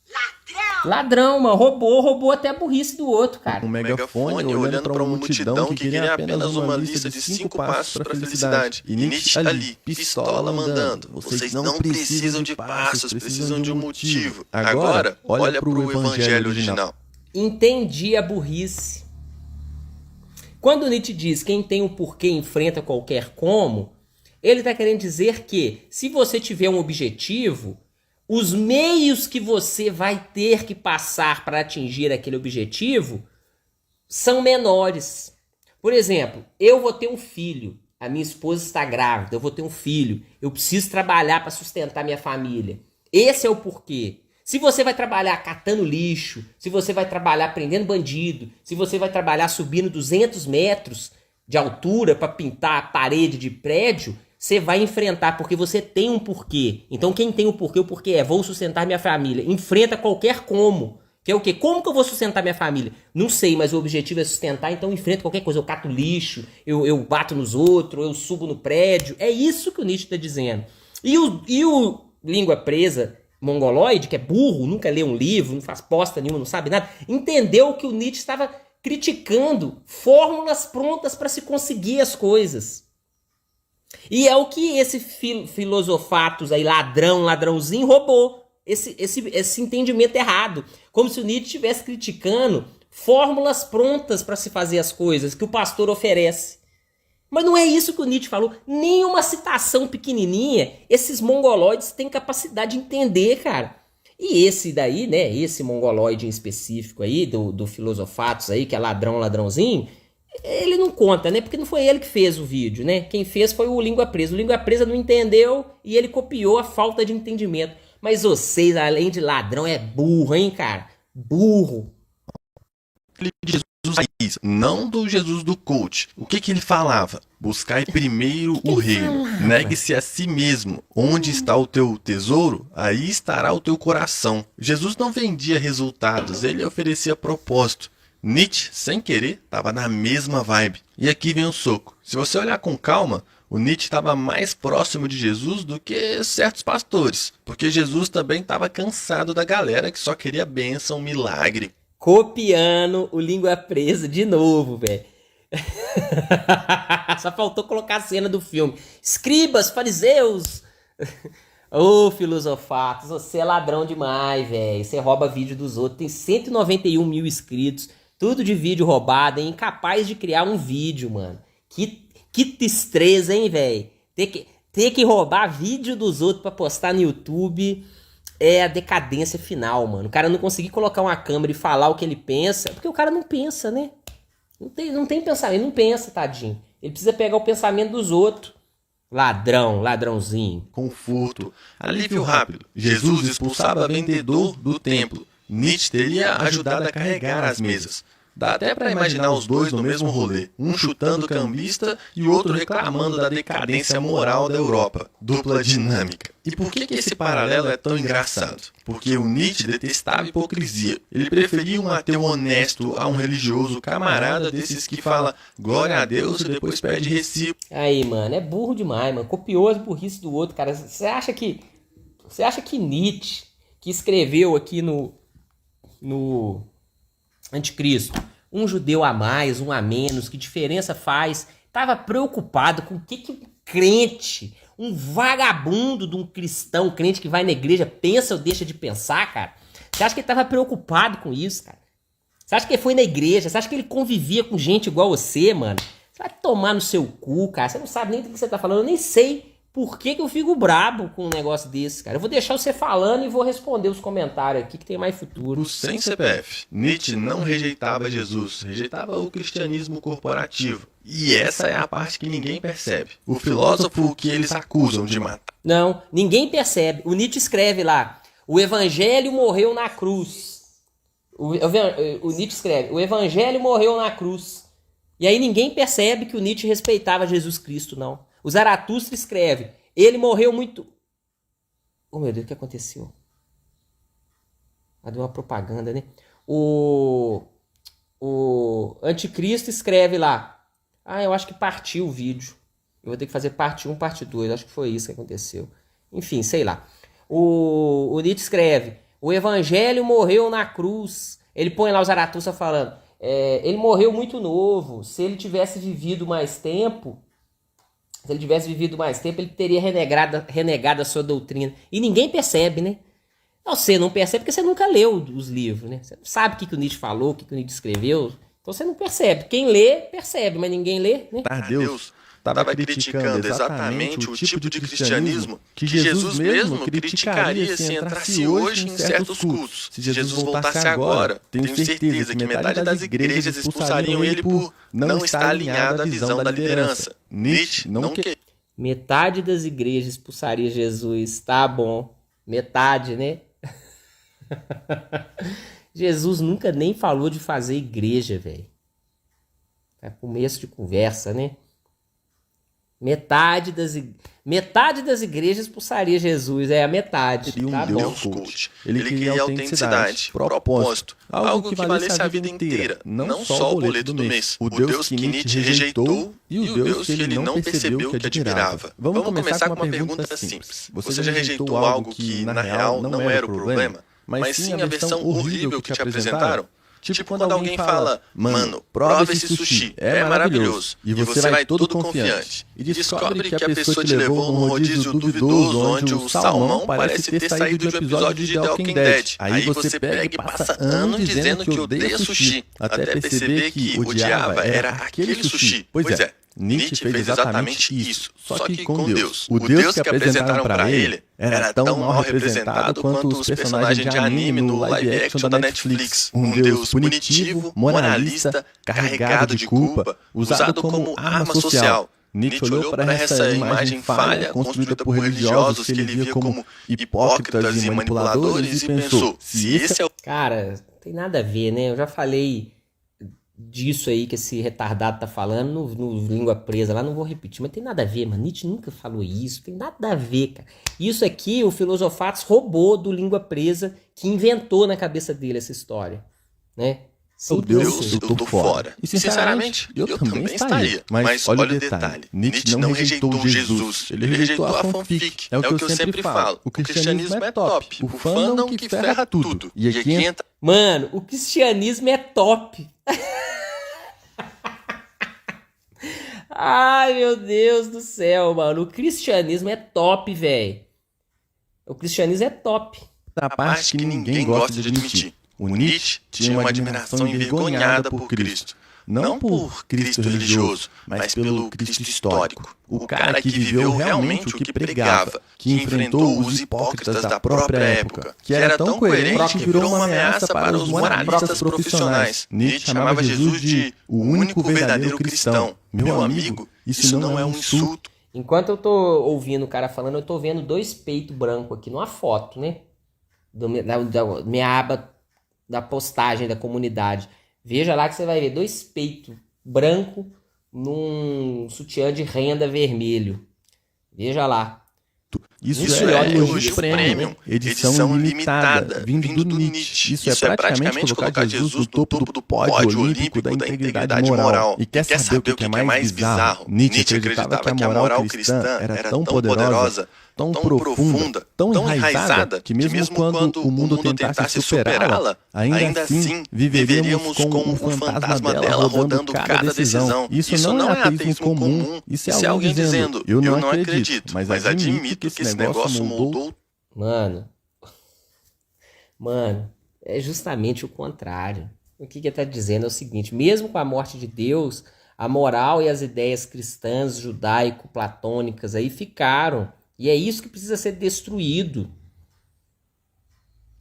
Ladrão. Ladrão, mano. Roubou até a burrice do outro, cara. Um megafone olhando para uma multidão que queria apenas uma lista de 5 passos para a felicidade. E Nietzsche ali, pistola mandando. Vocês não precisam de passos, precisam de um motivo. Agora, olha para o evangelho original. Entendi a burrice. Quando Nietzsche diz quem tem um porquê enfrenta qualquer como, ele está querendo dizer que se você tiver um objetivo, os meios que você vai ter que passar para atingir aquele objetivo são menores. Por exemplo, eu vou ter um filho, a minha esposa está grávida, eu vou ter um filho, eu preciso trabalhar para sustentar minha família. Esse é o porquê. Se você vai trabalhar catando lixo, se você vai trabalhar prendendo bandido, se você vai trabalhar subindo 200 metros de altura para pintar a parede de prédio, você vai enfrentar, porque você tem um porquê. Então quem tem um porquê, o porquê é: vou sustentar minha família. Enfrenta qualquer como. Que é o quê? Como que eu vou sustentar minha família? Não sei, mas o objetivo é sustentar, então enfrenta qualquer coisa. Eu cato lixo, eu bato nos outros, eu subo no prédio. É isso que o Nietzsche está dizendo. E o Língua Presa mongoloide, que é burro, nunca lê um livro, não faz posta nenhuma, não sabe nada, entendeu que o Nietzsche estava criticando fórmulas prontas para se conseguir as coisas. E é o que esse filosofatos aí, ladrãozinho, roubou. Esse entendimento errado. Como se o Nietzsche estivesse criticando fórmulas prontas para se fazer as coisas que o pastor oferece. Mas não é isso que o Nietzsche falou. Nenhuma citação pequenininha esses mongoloides têm capacidade de entender, cara. E esse daí, né, esse mongoloide em específico aí, do filosofatos aí, que é ladrãozinho, ele não conta, né? Porque não foi ele que fez o vídeo, né? Quem fez foi o Língua Presa. O Língua Presa não entendeu e ele copiou a falta de entendimento. Mas vocês, além de ladrão, é burro, hein, cara? Burro. De Jesus raiz, não do Jesus do coach. O que ele falava? Buscai primeiro o reino. Negue-se a si mesmo. Onde está o teu tesouro, aí estará o teu coração. Jesus não vendia resultados, ele oferecia propósito. Nietzsche, sem querer, estava na mesma vibe. E aqui vem um soco. Se você olhar com calma, o Nietzsche estava mais próximo de Jesus do que certos pastores. Porque Jesus também estava cansado da galera que só queria bênção, milagre. Copiando o Língua Presa de novo, velho. Só faltou colocar a cena do filme. Escribas, fariseus. Ô, filosofatos, você é ladrão demais, velho. Você rouba vídeo dos outros. Tem 191 mil inscritos. Tudo de vídeo roubado, hein? Incapaz de criar um vídeo, mano. Que destreza, hein, velho? Ter que roubar vídeo dos outros pra postar no YouTube é a decadência final, mano. O cara não conseguir colocar uma câmera e falar o que ele pensa, porque o cara não pensa, né? Não tem pensamento, ele não pensa, tadinho. Ele precisa pegar o pensamento dos outros. ladrãozinho. Conforto, alívio rápido. Jesus expulsava vendedor do templo. Nietzsche teria ajudado a carregar as mesas. Dá até para imaginar os dois no mesmo rolê, um chutando cambista e o outro reclamando da decadência moral da Europa. Dupla dinâmica. E por que esse paralelo é tão engraçado? Porque o Nietzsche detestava a hipocrisia. Ele preferia um ateu honesto a um religioso camarada desses que fala glória a Deus e depois pede recíproco. Aí, mano, é burro demais, mano. Copiou as burrice do outro, cara. Você acha que Nietzsche, que escreveu aqui no Anticristo, um judeu a mais, um a menos, que diferença faz? Estava preocupado com o que um crente, um vagabundo de um cristão, crente que vai na igreja, pensa ou deixa de pensar, cara? Você acha que ele estava preocupado com isso, cara? Você acha que ele foi na igreja? Você acha que ele convivia com gente igual você, mano? Você vai tomar no seu cu, cara. Você não sabe nem do que você tá falando. Eu nem sei por que eu fico brabo com um negócio desse, cara. Eu vou deixar você falando e vou responder os comentários aqui que tem mais futuro. Sem CPF, Nietzsche não rejeitava Jesus, rejeitava o cristianismo corporativo. E essa é a parte que ninguém percebe. O filósofo que eles acusam de matar. Não, ninguém percebe. O Nietzsche escreve lá, o evangelho morreu na cruz. O Nietzsche escreve, o evangelho morreu na cruz. E aí ninguém percebe que o Nietzsche respeitava Jesus Cristo, não. O Zaratustra escreve, ele morreu muito... Oh, meu Deus, o que aconteceu? Deu uma propaganda, né? O Anticristo escreve lá, eu acho que partiu o vídeo. Eu vou ter que fazer parte 1, parte 2. Acho que foi isso que aconteceu. Enfim, sei lá. O Nietzsche escreve, o evangelho morreu na cruz. Ele põe lá o Zaratustra falando, ele morreu muito novo. Se ele tivesse vivido mais tempo... ele teria renegado a sua doutrina. E ninguém percebe, né? Não, você não percebe porque você nunca leu os livros, né? Você não sabe o que o Nietzsche falou, o que o Nietzsche escreveu. Então você não percebe. Quem lê, percebe, mas ninguém lê, né? Deus estava criticando exatamente o tipo de cristianismo que Jesus mesmo criticaria se entrasse hoje em certos cultos. Se Jesus voltasse agora, tenho certeza que metade das igrejas expulsariam ele por não estar alinhado à visão da liderança. Nietzsche não quer. Metade das igrejas expulsaria Jesus. Tá bom. Metade, né? Jesus nunca nem falou de fazer igreja, velho. É começo de conversa, né? Metade das igrejas expulsaria Jesus. É a metade. Tá bom. Deus coach. Ele queria autenticidade, propósito, algo que valesse a vida inteira, não só o boleto do mês. O Deus que Nietzsche rejeitou e o Deus que ele não percebeu que admirava. Vamos começar com uma pergunta simples. Você já rejeitou algo que, na real, não era o problema, mas sim a versão horrível que te apresentaram? Tipo quando alguém fala, mano, prova esse sushi, é maravilhoso. E você vai todo confiante. E descobre que a pessoa te levou num rodízio duvidoso onde o salmão parece ter saído de um episódio de The Walking Dead. Aí você pega e passa anos dizendo que odeia sushi, até perceber que odiava era aquele sushi. Pois é, Nietzsche fez exatamente isso, só que com Deus. O Deus que apresentaram para ele era tão mal representado quanto os personagens de anime no live action da Netflix. Um Deus punitivo, moralista, carregado de culpa, usado como arma social. Nietzsche olhou para essa imagem falha, construída por religiosos que ele via como hipócritas e manipuladores, e pensou, se esse é o... Cara, não tem nada a ver, né? Eu já falei disso aí que esse retardado tá falando no Língua Presa lá, não vou repetir, mas tem nada a ver, mano. Nietzsche nunca falou isso, tem nada a ver, cara. Isso aqui o Filosofatos roubou do Língua Presa, que inventou na cabeça dele essa história, né? Deus, eu tô fora. E sinceramente, eu também estaria. Mas olha o detalhe, Nietzsche não rejeitou Jesus, ele rejeitou a fanfic. É o que eu sempre falo, o cristianismo é top, o fandom que ferra tudo. E aqui entra... Mano, o cristianismo é top. Ai, meu Deus do céu, mano. O cristianismo é top, velho. O cristianismo é top. A parte que ninguém gosta de admitir. O Nietzsche tinha uma admiração envergonhada por Cristo. Não por Cristo religioso, mas pelo Cristo histórico. O cara que viveu realmente o que pregava, que enfrentou os hipócritas da própria época, que era tão coerente que virou uma ameaça para os moralistas profissionais. Nietzsche chamava Jesus de o único verdadeiro cristão. Meu amigo, isso não é um insulto. Enquanto eu tô ouvindo o cara falando, eu tô vendo 2 peitos brancos aqui numa foto, né? Da minha aba da postagem da comunidade. Veja lá que você vai ver 2 peitos brancos num sutiã de renda vermelho. Veja lá. Isso é Elogio Premium, edição limitada, vindo do Nietzsche. Isso é praticamente colocar Jesus no topo do pódio olímpico da integridade moral. E quer saber o que é mais bizarro? Nietzsche acreditava que a moral cristã era tão poderosa, tão profunda, tão enraizada, que mesmo quando o mundo tentasse superá-la, ainda assim viveríamos com o fantasma dela rodando cada decisão. Isso não é ateísmo comum, isso é alguém dizendo, eu não acredito, mas admito que esse negócio moldou... Mano, é justamente o contrário. O que ele está dizendo é o seguinte, mesmo com a morte de Deus, a moral e as ideias cristãs, judaico-platônicas aí ficaram. E é isso que precisa ser destruído.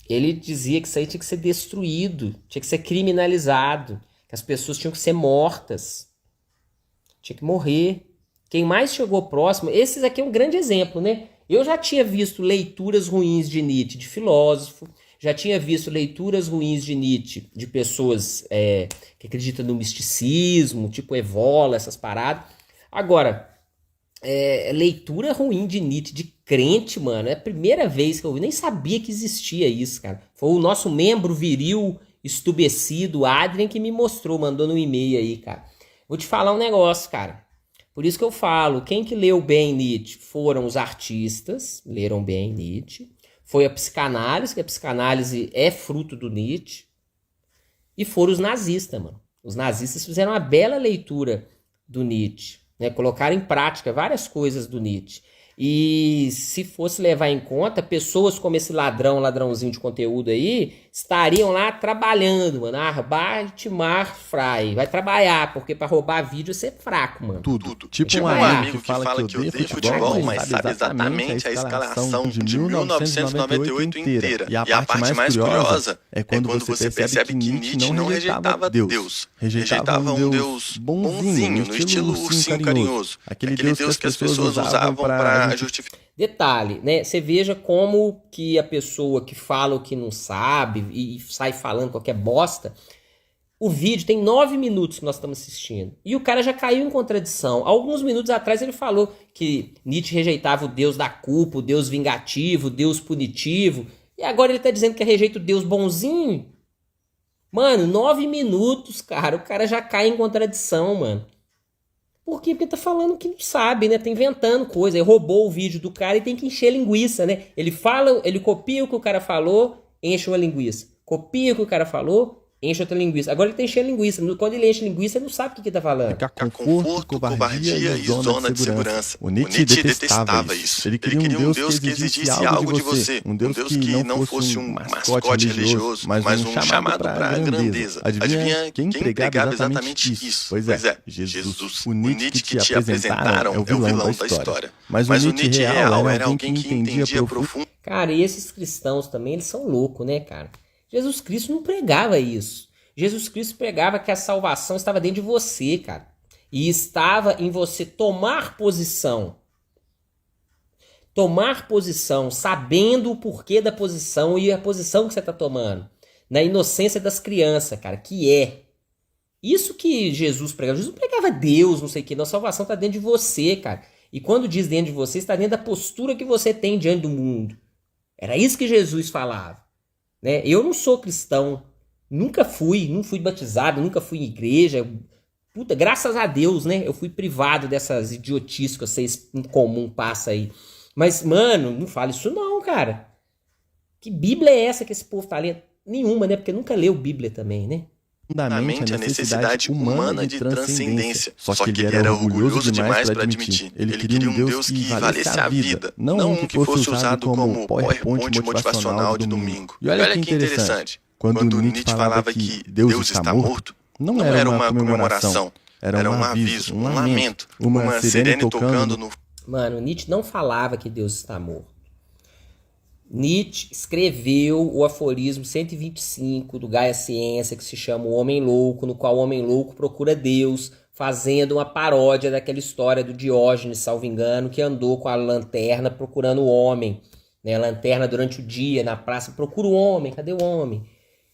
Ele dizia que isso aí tinha que ser destruído, tinha que ser criminalizado, que as pessoas tinham que ser mortas, tinha que morrer. Quem mais chegou próximo, esses aqui é um grande exemplo, né? Eu já tinha visto leituras ruins de Nietzsche, de filósofo, já tinha visto leituras ruins de Nietzsche, de pessoas que acreditam no misticismo, tipo Evola, essas paradas. Agora... leitura ruim de Nietzsche, de crente, mano. É a primeira vez que eu nem sabia que existia isso, cara. Foi o nosso membro viril, estubecido, Adrien, que me mostrou, mandou no e-mail aí, cara. Vou te falar um negócio, cara. Por isso que eu falo, quem que leu bem Nietzsche foram os artistas, leram bem Nietzsche. Foi a psicanálise, que a psicanálise é fruto do Nietzsche. E foram os nazistas, mano. Os nazistas fizeram uma bela leitura do Nietzsche. Né, colocar em prática várias coisas do Nietzsche. E se fosse levar em conta, pessoas como esse ladrãozinho de conteúdo aí, estariam lá trabalhando, mano. Arbeit macht frei. Vai trabalhar, porque para roubar vídeo você é fraco, mano. Tudo. Tipo um amigo que fala que odeia futebol, mas sabe exatamente a escalação de 1998 inteira. E a parte mais curiosa é quando você percebe que Nietzsche não rejeitava Deus. Rejeitava um Deus bonzinho, no estilo ursinho carinhoso. Aquele Deus que as pessoas usavam para justificar. Detalhe, né? Você veja como que a pessoa que fala o que não sabe e sai falando qualquer bosta. O vídeo tem 9 minutos que nós estamos assistindo. E o cara já caiu em contradição. Alguns minutos atrás ele falou que Nietzsche rejeitava o Deus da culpa, o Deus vingativo, o Deus punitivo. E agora ele tá dizendo que rejeita o Deus bonzinho. Mano, 9 minutos, cara. O cara já cai em contradição, mano. Por quê? Porque tá falando que não sabe, né? Tá inventando coisa. Ele roubou o vídeo do cara e tem que encher linguiça, né? Ele fala, ele copia o que o cara falou, enche uma linguiça. Copia o que o cara falou, enche outra linguiça. Agora ele tá enchendo linguiça. Quando ele enche linguiça, ele não sabe o que tá falando. Ficar conforto, covardia e zona de segurança. O Nietzsche detestava isso. Ele queria um Deus que exigisse algo de você. Um Deus que não fosse um mascote religioso, mas um chamado para a grandeza. Adivinha quem pregava exatamente isso? Pois é, Jesus. O Nietzsche que te apresentaram é o vilão da história. Mas o Nietzsche real era alguém que entendia profundo. Cara, e esses cristãos também, eles são loucos, né, cara? Jesus Cristo não pregava isso. Jesus Cristo pregava que a salvação estava dentro de você, cara. E estava em você tomar posição. Tomar posição, sabendo o porquê da posição e a posição que você está tomando. Na inocência das crianças, cara, que é. Isso que Jesus pregava. Jesus não pregava Deus, não sei o quê. A salvação está dentro de você, cara. E quando diz dentro de você, está dentro da postura que você tem diante do mundo. Era isso que Jesus falava. Né? Eu não sou cristão, nunca fui, não fui batizado, nunca fui em igreja. Puta, graças a Deus, né? Eu fui privado dessas idiotices que vocês em comum passam aí. Mas, mano, não fala isso não, cara. Que Bíblia é essa que esse povo tá lendo? Nenhuma, né? Porque nunca leu Bíblia também, né? Fundamente a necessidade humana de transcendência. Só que ele era orgulhoso demais para admitir. Ele queria um Deus que valesse a vida, não um que fosse usado como PowerPoint motivacional de domingo. E olha que interessante, quando Nietzsche falava que Deus está morto, não era uma comemoração, era um aviso, um lamento, uma sirene tocando no... Mano, Nietzsche não falava que Deus está morto. Nietzsche escreveu o aforismo 125 do Gaia Ciência, que se chama O Homem Louco, no qual o homem louco procura Deus, fazendo uma paródia daquela história do Diógenes, salvo engano, que andou com a lanterna procurando o homem, né? A lanterna durante o dia na praça, procura o homem, cadê o homem?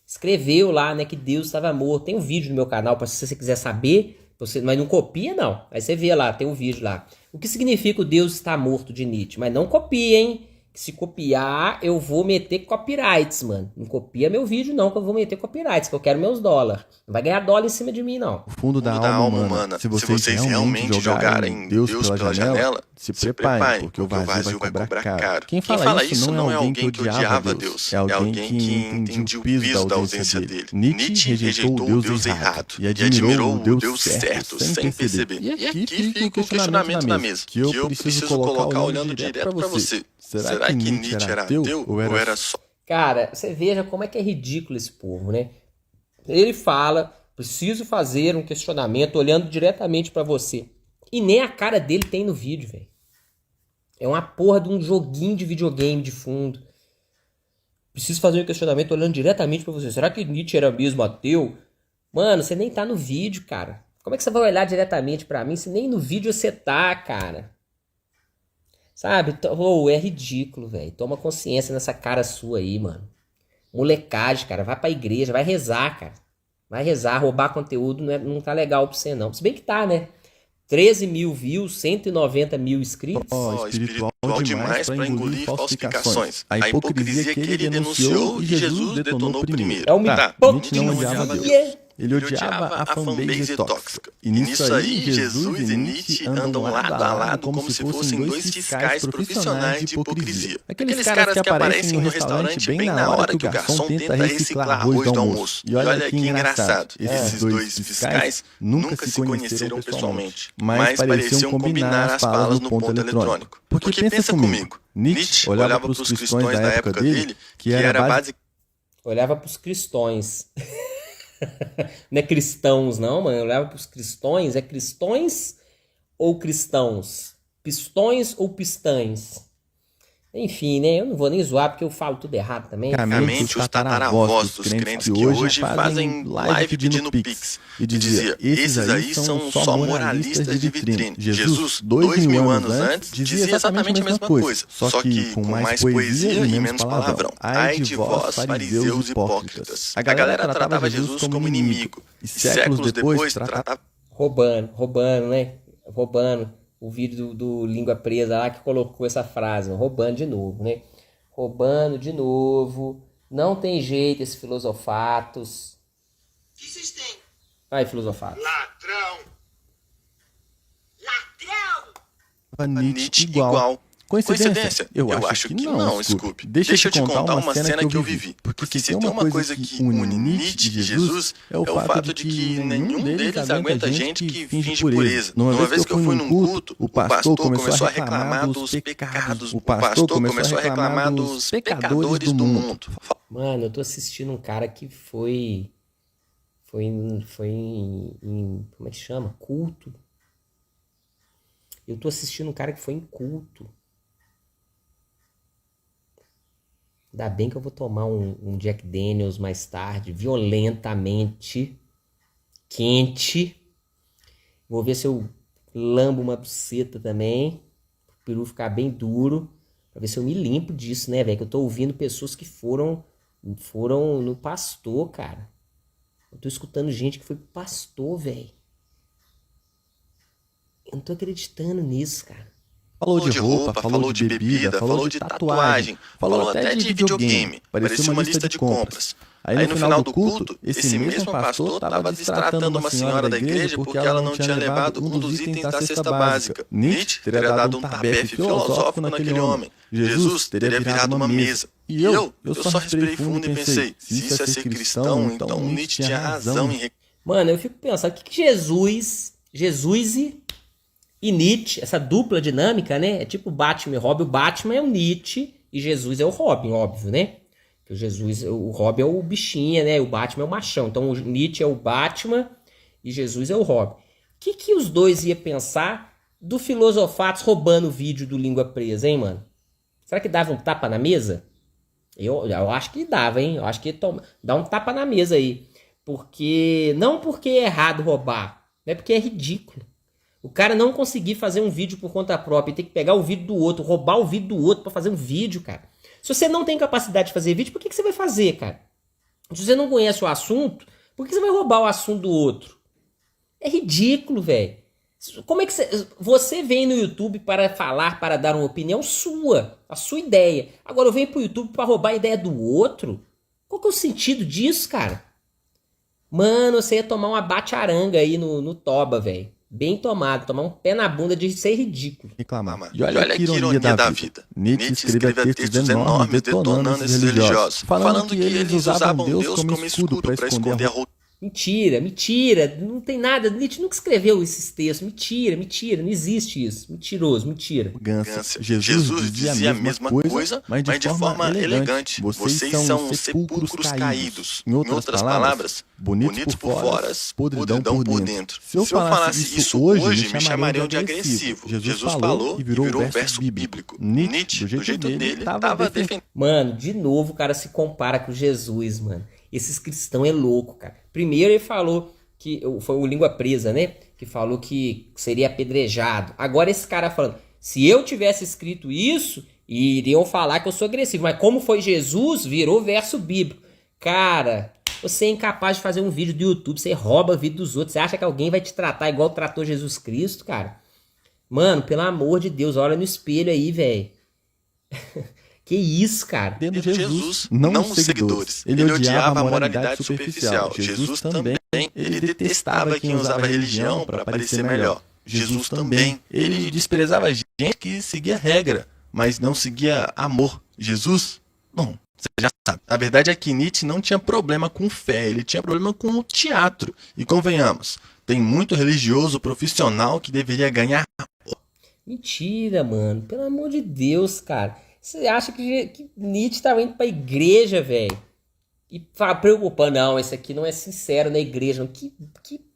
Escreveu lá, né, que Deus estava morto. Tem um vídeo no meu canal, para se você quiser saber, mas não copia não. Aí você vê lá, tem um vídeo lá. O que significa o Deus está morto de Nietzsche? Mas não copia, hein? Se copiar, eu vou meter copyrights, mano. Não copia meu vídeo, não, que eu vou meter copyrights, que eu quero meus dólares. Não vai ganhar dólar em cima de mim, não. O fundo da alma humana. Se vocês realmente jogarem Deus pela janela, se preparem, porque o vazio vai cobrar caro. Quem fala isso não é alguém que odiava Deus, é alguém que entendia o peso da ausência dele. Nietzsche rejeitou o Deus errado e admirou o Deus certo, sem perceber. E aqui fica o questionamento na mesa, que eu preciso colocar olhando direto pra você. Será que Nietzsche era ateu ou era só... Cara, você veja como é que é ridículo esse povo, né? Ele fala, preciso fazer um questionamento olhando diretamente pra você. E nem a cara dele tem no vídeo, velho. É uma porra de um joguinho de videogame de fundo. Preciso fazer um questionamento olhando diretamente pra você. Será que Nietzsche era mesmo ateu? Mano, você nem tá no vídeo, cara. Como é que você vai olhar diretamente pra mim se nem no vídeo você tá, cara? Sabe? É ridículo, velho. Toma consciência nessa cara sua aí, mano. Molecagem, cara. Vai pra igreja, vai rezar, cara. Vai rezar, roubar conteúdo não tá legal pra você, não. Se bem que tá, né? 13 mil views, 190 mil inscritos. Espiritual demais pra engolir falsificações. A hipocrisia que ele denunciou e Jesus detonou primeiro. É uma Nietzsche não odiava Deus. Ele odiava a fanbase tóxica. E nisso aí, Jesus e Nietzsche andam lado a lado como se fossem dois fiscais profissionais de hipocrisia. Aqueles caras que aparecem no restaurante bem na hora que o garçom tenta reciclar arroz do almoço. E olha que engraçado, esses dois fiscais nunca se conheceram pessoalmente, mas pareciam combinar as falas no ponto eletrônico. Porque pensa comigo, Nietzsche olhava para os cristãos da época dele, que era basicamente... Olhava para os cristões. Não é cristãos, não, mano. Eu olhava pros cristões. É cristões ou cristãos? Pistões ou pistães? Enfim, né? Eu não vou nem zoar porque eu falo tudo errado também. Basicamente, os tataravós dos crentes que hoje fazem live pedindo pix. E dizia, esses aí são só moralistas de vitrine. Jesus, 2000 anos antes, dizia exatamente a mesma coisa. Só que com mais poesia e menos palavrão. Ai de vós, fariseus hipócritas. A galera tratava Jesus como inimigo. E séculos depois tratava... Roubando, né? Roubando. O vídeo do Língua Presa lá que colocou essa frase, roubando de novo, né? Roubando de novo. Não tem jeito esse filosofatos. O que vocês têm? Vai, filosofatos. Ladrão! Ladrão! Nietzsche igual. Coincidência? Eu acho que não, Scoop. Deixa eu te contar uma cena que eu vivi. Porque se tem uma coisa que une Nietzsche e Jesus, é o fato de que nenhum deles aguenta gente que finge pureza. Numa vez que eu fui num culto, o pastor começou a reclamar dos pecados. O pastor começou a reclamar dos pecadores do mundo. Mano, eu tô assistindo um cara que foi em como é que chama? Culto. Eu tô assistindo um cara que foi em culto. Ainda bem que eu vou tomar um Jack Daniels mais tarde, violentamente quente. Vou ver se eu lambo uma buceta também, para o peru ficar bem duro, para ver se eu me limpo disso, né, velho? Que eu tô ouvindo pessoas que foram no pastor, cara. Eu tô escutando gente que foi pro pastor, velho. Eu não tô acreditando nisso, cara. Falou de roupa, falou de bebida, falou de tatuagem, falou até de videogame. Parecia uma lista de compras. Aí no final do culto, esse mesmo pastor estava destratando uma senhora da igreja porque ela não tinha levado um dos itens da cesta básica. Nietzsche teria dado um tabefe filosófico naquele homem. Jesus teria virado uma mesa. E eu só respirei fundo e pensei, se isso é ser cristão, então Nietzsche tinha razão em... Mano, eu fico pensando, o que Jesus e Nietzsche, essa dupla dinâmica, né? É tipo Batman e Robin. O Batman é o Nietzsche e Jesus é o Robin, óbvio, né? O Robin é o bichinha, né? O Batman é o machão. Então o Nietzsche é o Batman e Jesus é o Robin. O que os dois iam pensar do Filosofatos roubando o vídeo do Língua Presa, hein, mano? Será que dava um tapa na mesa? Eu acho que dava, hein? Eu acho que dá um tapa na mesa aí. Não porque é errado roubar, Não é porque é ridículo. O cara não conseguir fazer um vídeo por conta própria e ter que pegar o vídeo do outro, roubar o vídeo do outro pra fazer um vídeo, cara. Se você não tem capacidade de fazer vídeo, por que você vai fazer, cara? Se você não conhece o assunto, por que você vai roubar o assunto do outro? É ridículo, velho. Como é que você vem no YouTube para falar, para dar uma opinião sua, a sua ideia. Agora eu venho pro YouTube para roubar a ideia do outro? Qual que é o sentido disso, cara? Mano, você ia tomar uma bate-aranga aí no toba, velho. Bem tomado, tomar um pé na bunda de ser ridículo. Reclamar. E olha que ironia da vida. Nietzsche escrevia textos enormes detonando esses religiosos, falando que eles usavam Deus como escudo para esconder a roupa. Mentira, mentira, não tem nada, Nietzsche nunca escreveu esses textos, mentira, mentira, não existe isso, mentiroso, mentira. Jesus dizia a mesma coisa, mas de forma elegante. Vocês são sepulcros caídos. Em outras palavras, bonitos por fora, podridão por dentro. Se eu falasse isso hoje, me chamariam de agressivo. Jesus falou e virou um verso bíblico. Nietzsche, do jeito dele, tava defendendo. Mano, de novo o cara se compara com Jesus, mano. Esses cristãos é louco, cara. Primeiro ele falou que... Foi o Língua Presa, né? Que falou que seria apedrejado. Agora esse cara falando... Se eu tivesse escrito isso, iriam falar que eu sou agressivo. Mas como foi Jesus, virou verso bíblico. Cara, você é incapaz de fazer um vídeo do YouTube. Você rouba o vídeo dos outros. Você acha que alguém vai te tratar igual tratou Jesus Cristo, cara? Mano, pelo amor de Deus, olha no espelho aí, velho. Que isso, cara? Dentro de Jesus, não os seguidores. Ele odiava a moralidade superficial. Jesus também, ele detestava quem usava a religião para parecer melhor. Jesus também, ele desprezava gente que seguia regra, mas não seguia amor. Jesus, bom, você já sabe. A verdade é que Nietzsche não tinha problema com fé, ele tinha problema com o teatro. E convenhamos, tem muito religioso profissional que deveria ganhar. Mentira, mano. Pelo amor de Deus, cara. Você acha que Nietzsche estava indo pra igreja, velho? E preocupando, não, esse aqui não é sincero na igreja. Não. Que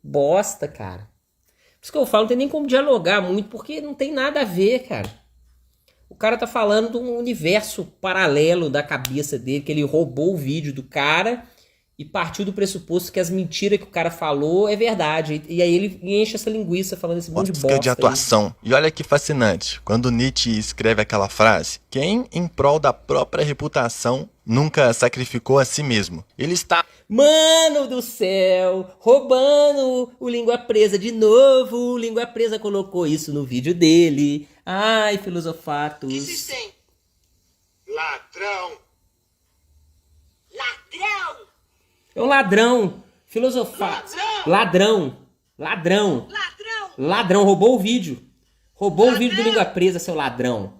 bosta, cara. Por isso que eu falo, não tem nem como dialogar muito, porque não tem nada a ver, cara. O cara tá falando de um universo paralelo da cabeça dele, que ele roubou o vídeo do cara e partiu do pressuposto que as mentiras que o cara falou é verdade. E aí ele enche essa linguiça falando esse monte de bosta. De atuação. E olha que fascinante. Quando Nietzsche escreve aquela frase, quem em prol da própria reputação nunca sacrificou a si mesmo? Ele está... Mano do céu, roubando o Língua Presa de novo. O Língua Presa colocou isso no vídeo dele. Ai, filosofatos. O que vocês têm? Ladrão. Ladrão. É um ladrão, filosofar. Ladrão. Roubou o vídeo. Roubou o vídeo do Língua Presa, seu ladrão.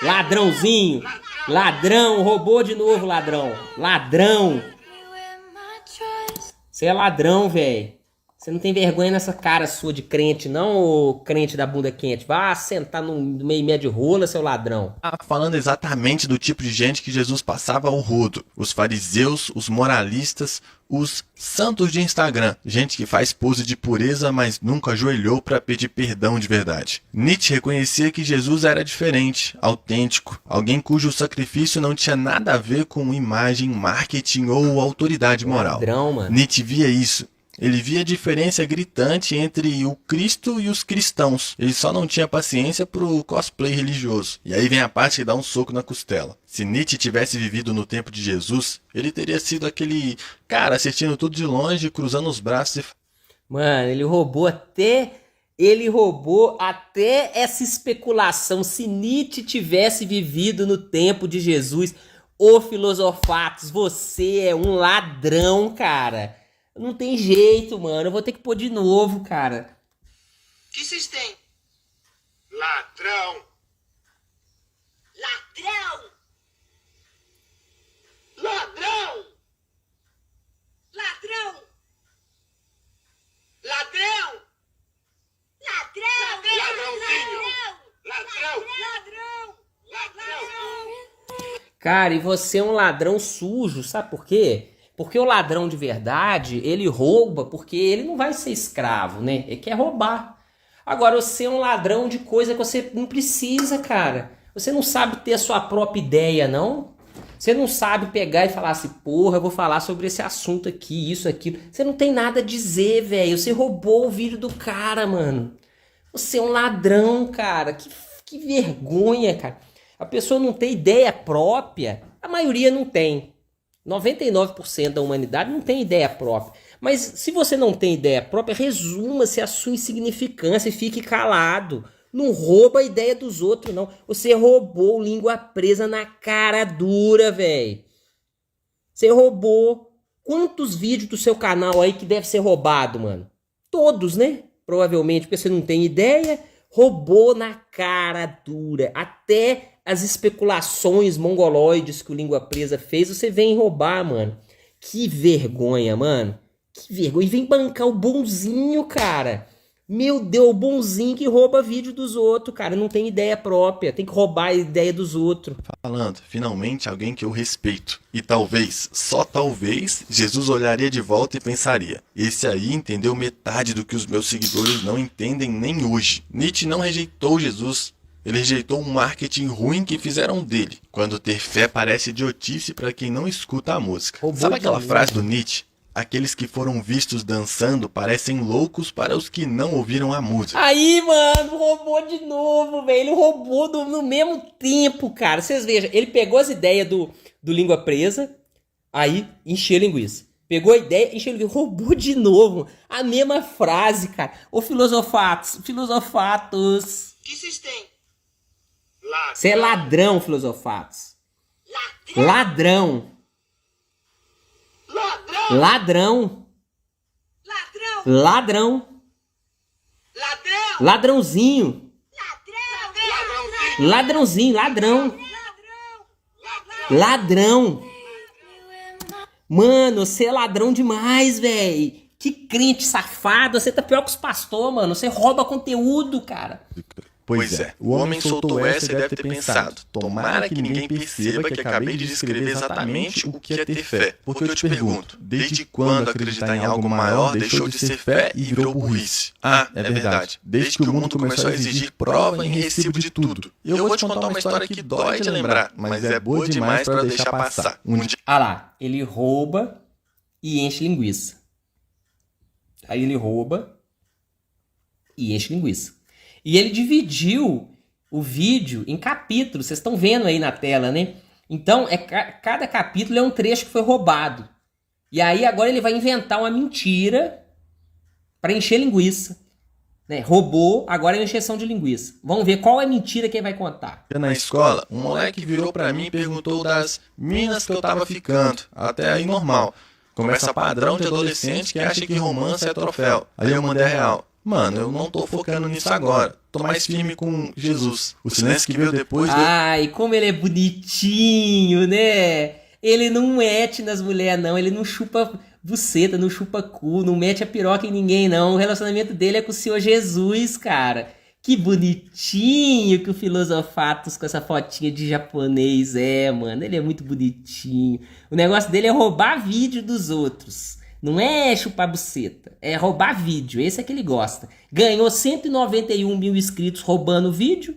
Ladrãozinho. Ladrão, roubou de novo, ladrão. Você é ladrão, velho. Você não tem vergonha nessa cara sua de crente, não, ô crente da bunda quente. Vá sentar no meio de rola, seu ladrão. Falando exatamente do tipo de gente que Jesus passava ao rodo. Os fariseus, os moralistas, os santos de Instagram. Gente que faz pose de pureza, mas nunca ajoelhou para pedir perdão de verdade. Nietzsche reconhecia que Jesus era diferente, autêntico. Alguém cujo sacrifício não tinha nada a ver com imagem, marketing ou autoridade moral. Ladrão, mano. Nietzsche via isso. Ele via a diferença gritante entre o Cristo e os cristãos. Ele só não tinha paciência pro cosplay religioso. E aí vem a parte que dá um soco na costela. Se Nietzsche tivesse vivido no tempo de Jesus, ele teria sido aquele cara assistindo tudo de longe, cruzando os braços e... Mano, ele roubou até essa especulação. Se Nietzsche tivesse vivido no tempo de Jesus, ô filosofatos, você é um ladrão, cara. Não tem jeito, mano. Eu vou ter que pôr de novo, cara. O que vocês têm? Ladrão. Cara, e você é um ladrão sujo, sabe por quê? Porque o ladrão de verdade, ele rouba porque ele não vai ser escravo, né? Ele quer roubar. Agora, você é um ladrão de coisa que você não precisa, cara. Você não sabe ter a sua própria ideia, não? Você não sabe pegar e falar assim, porra, eu vou falar sobre esse assunto aqui, isso, aquilo. Você não tem nada a dizer, velho. Você roubou o vídeo do cara, mano. Você é um ladrão, cara. Que vergonha, cara. A pessoa não tem ideia própria. A maioria não tem. 99% da humanidade não tem ideia própria. Mas se você não tem ideia própria, resuma-se a sua insignificância e fique calado. Não rouba a ideia dos outros, não. Você roubou língua presa na cara dura, velho. Você roubou. Quantos vídeos do seu canal aí que deve ser roubado, mano? Todos, né? Provavelmente, porque você não tem ideia. Roubou na cara dura. Até as especulações mongoloides que o Língua Presa fez, você vem roubar, mano. Que vergonha, mano. Que vergonha. E vem bancar o bonzinho, cara. Meu Deus, o bonzinho que rouba vídeo dos outros, cara. Não tem ideia própria. Tem que roubar a ideia dos outros. Falando, finalmente alguém que eu respeito. E talvez, só talvez, Jesus olharia de volta e pensaria: esse aí entendeu metade do que os meus seguidores não entendem nem hoje. Nietzsche não rejeitou Jesus. Ele rejeitou um marketing ruim que fizeram dele. Quando ter fé parece idiotice para quem não escuta a música. Sabe aquela frase do Nietzsche? Aqueles que foram vistos dançando parecem loucos para os que não ouviram a música. Aí, mano, roubou de novo, velho. Ele roubou no mesmo tempo, cara. Vocês vejam, ele pegou as ideias do Língua Presa, aí encheu a linguiça. Pegou a ideia, encheu a linguiça, roubou de novo. A mesma frase, cara. Ô, filosofatos. O que vocês têm? Você é ladrão, filosofatos. Ladrão. Ladrão. Ladrãozinho. Ladrãozinho, ladrão. Ladrão. Mano, você é ladrão demais, velho. Que crente safado. Você tá pior que os pastores, mano. Você rouba conteúdo, cara. Pois é, o homem soltou essa e deve ter pensado: tomara que ninguém perceba que acabei de descrever exatamente o que é ter fé. Porque eu te pergunto, desde quando acreditar em algo maior deixou de ser fé e virou burrice? Ah, é verdade, desde que o mundo começou a exigir prova em recibo de tudo. E eu vou te contar uma história que dói de lembrar, mas é boa demais para deixar passar. Ah lá, ele rouba e enche linguiça. Aí ele rouba e enche linguiça. E ele dividiu o vídeo em capítulos. Vocês estão vendo aí na tela, né? Então, cada capítulo é um trecho que foi roubado. E aí agora ele vai inventar uma mentira para encher linguiça. Né? Roubou, agora é encheção de linguiça. Vamos ver qual é a mentira que ele vai contar. Na escola, um moleque virou pra mim e perguntou das minas que eu tava ficando. Até aí normal. Conversa padrão de adolescente que acha que romance é troféu. Aí eu mandei a real: mano, eu não tô focando nisso agora. Tô mais firme com Jesus. O silêncio que veio depois... Ai, como ele é bonitinho, né? Ele não mete nas mulheres, não. Ele não chupa buceta, não chupa cu, não mete a piroca em ninguém, não. O relacionamento dele é com o Senhor Jesus, cara. Que bonitinho que o Filosofatos com essa fotinha de japonês é, mano. Ele é muito bonitinho. O negócio dele é roubar vídeo dos outros. Não é chupar buceta, é roubar vídeo. Esse é que ele gosta. Ganhou 191 mil inscritos roubando vídeo.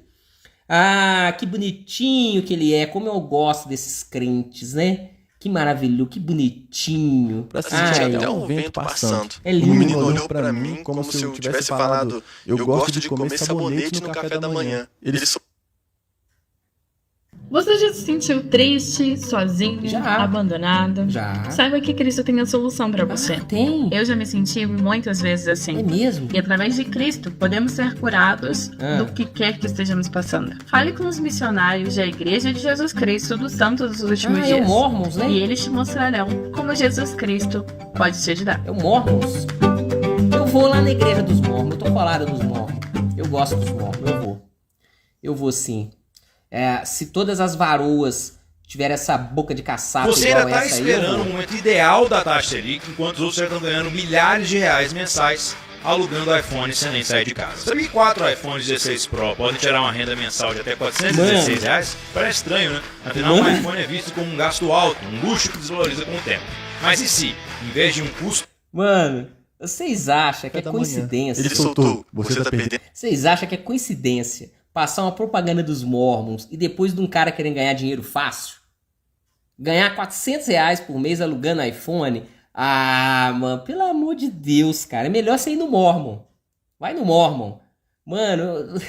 Ah, que bonitinho que ele é. Como eu gosto desses crentes, né? Que maravilhoso, que bonitinho. Pra sentir até um vento passando. É lindo. O menino olhou pra mim como se eu tivesse falado: eu gosto de comer sabonete no café da manhã. Ele só... Você já se sentiu triste, sozinho, Já. abandonado? Já. Saiba que Cristo tem a solução para você. Tem. Eu já me senti muitas vezes assim. É mesmo? E através de Cristo podemos ser curados do que quer que estejamos passando. Fale com os missionários da Igreja de Jesus Cristo dos Santos dos Últimos É Dias. o Mormons, né? E eles te mostrarão como Jesus Cristo pode te ajudar. É o Mormons. Eu vou lá na igreja dos Mormons. Eu tô falando dos Mormons. Eu gosto dos Mormons. Eu vou sim. Se todas as varoas tiverem essa boca de caçapa você igual ainda está essa esperando aí, o momento ideal da taxa Selic, enquanto os outros já estão ganhando milhares de reais mensais alugando iPhone sem nem sair de casa. Sabia que 4 iPhones 16 Pro podem tirar uma renda mensal de até R$416? Parece estranho, né? Afinal, um iPhone é visto como um gasto alto, um luxo que desvaloriza com o tempo. Mas e se, em vez de um custo... Mano, vocês acham que é coincidência? Ele soltou: você tá perdendo. Vocês acham que é coincidência passar uma propaganda dos Mormons e depois de um cara querendo ganhar dinheiro fácil? Ganhar R$ 400 por mês alugando iPhone? Ah, mano, pelo amor de Deus, cara. É melhor você ir no Mormon. Vai no Mormon. Mano...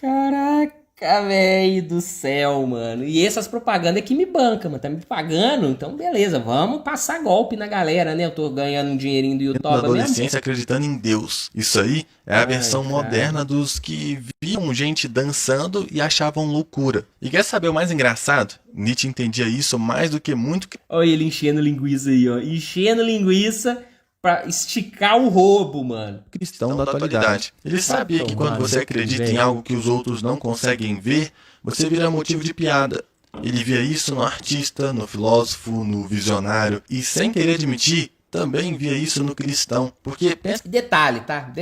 Caraca, velho do céu, mano. E essas propagandas aqui me bancam, mano. Tá me pagando? Então, beleza. Vamos passar golpe na galera, né? Eu tô ganhando um dinheirinho do YouTube na adolescência acreditando em Deus. Isso aí é a versão moderna dos que viam gente dançando e achavam loucura. E quer saber o mais engraçado? Nietzsche entendia isso mais do que muito... Olha ele enchendo linguiça aí, ó. Enchendo linguiça... pra esticar o roubo, mano. Cristão da atualidade. Ele sabia que quando você acredita em algo que os outros não conseguem ver, você vira motivo de piada. Ele via isso no artista, no filósofo, no visionário e, sem querer admitir, também via isso no cristão. Porque pensa... Detalhe, tá?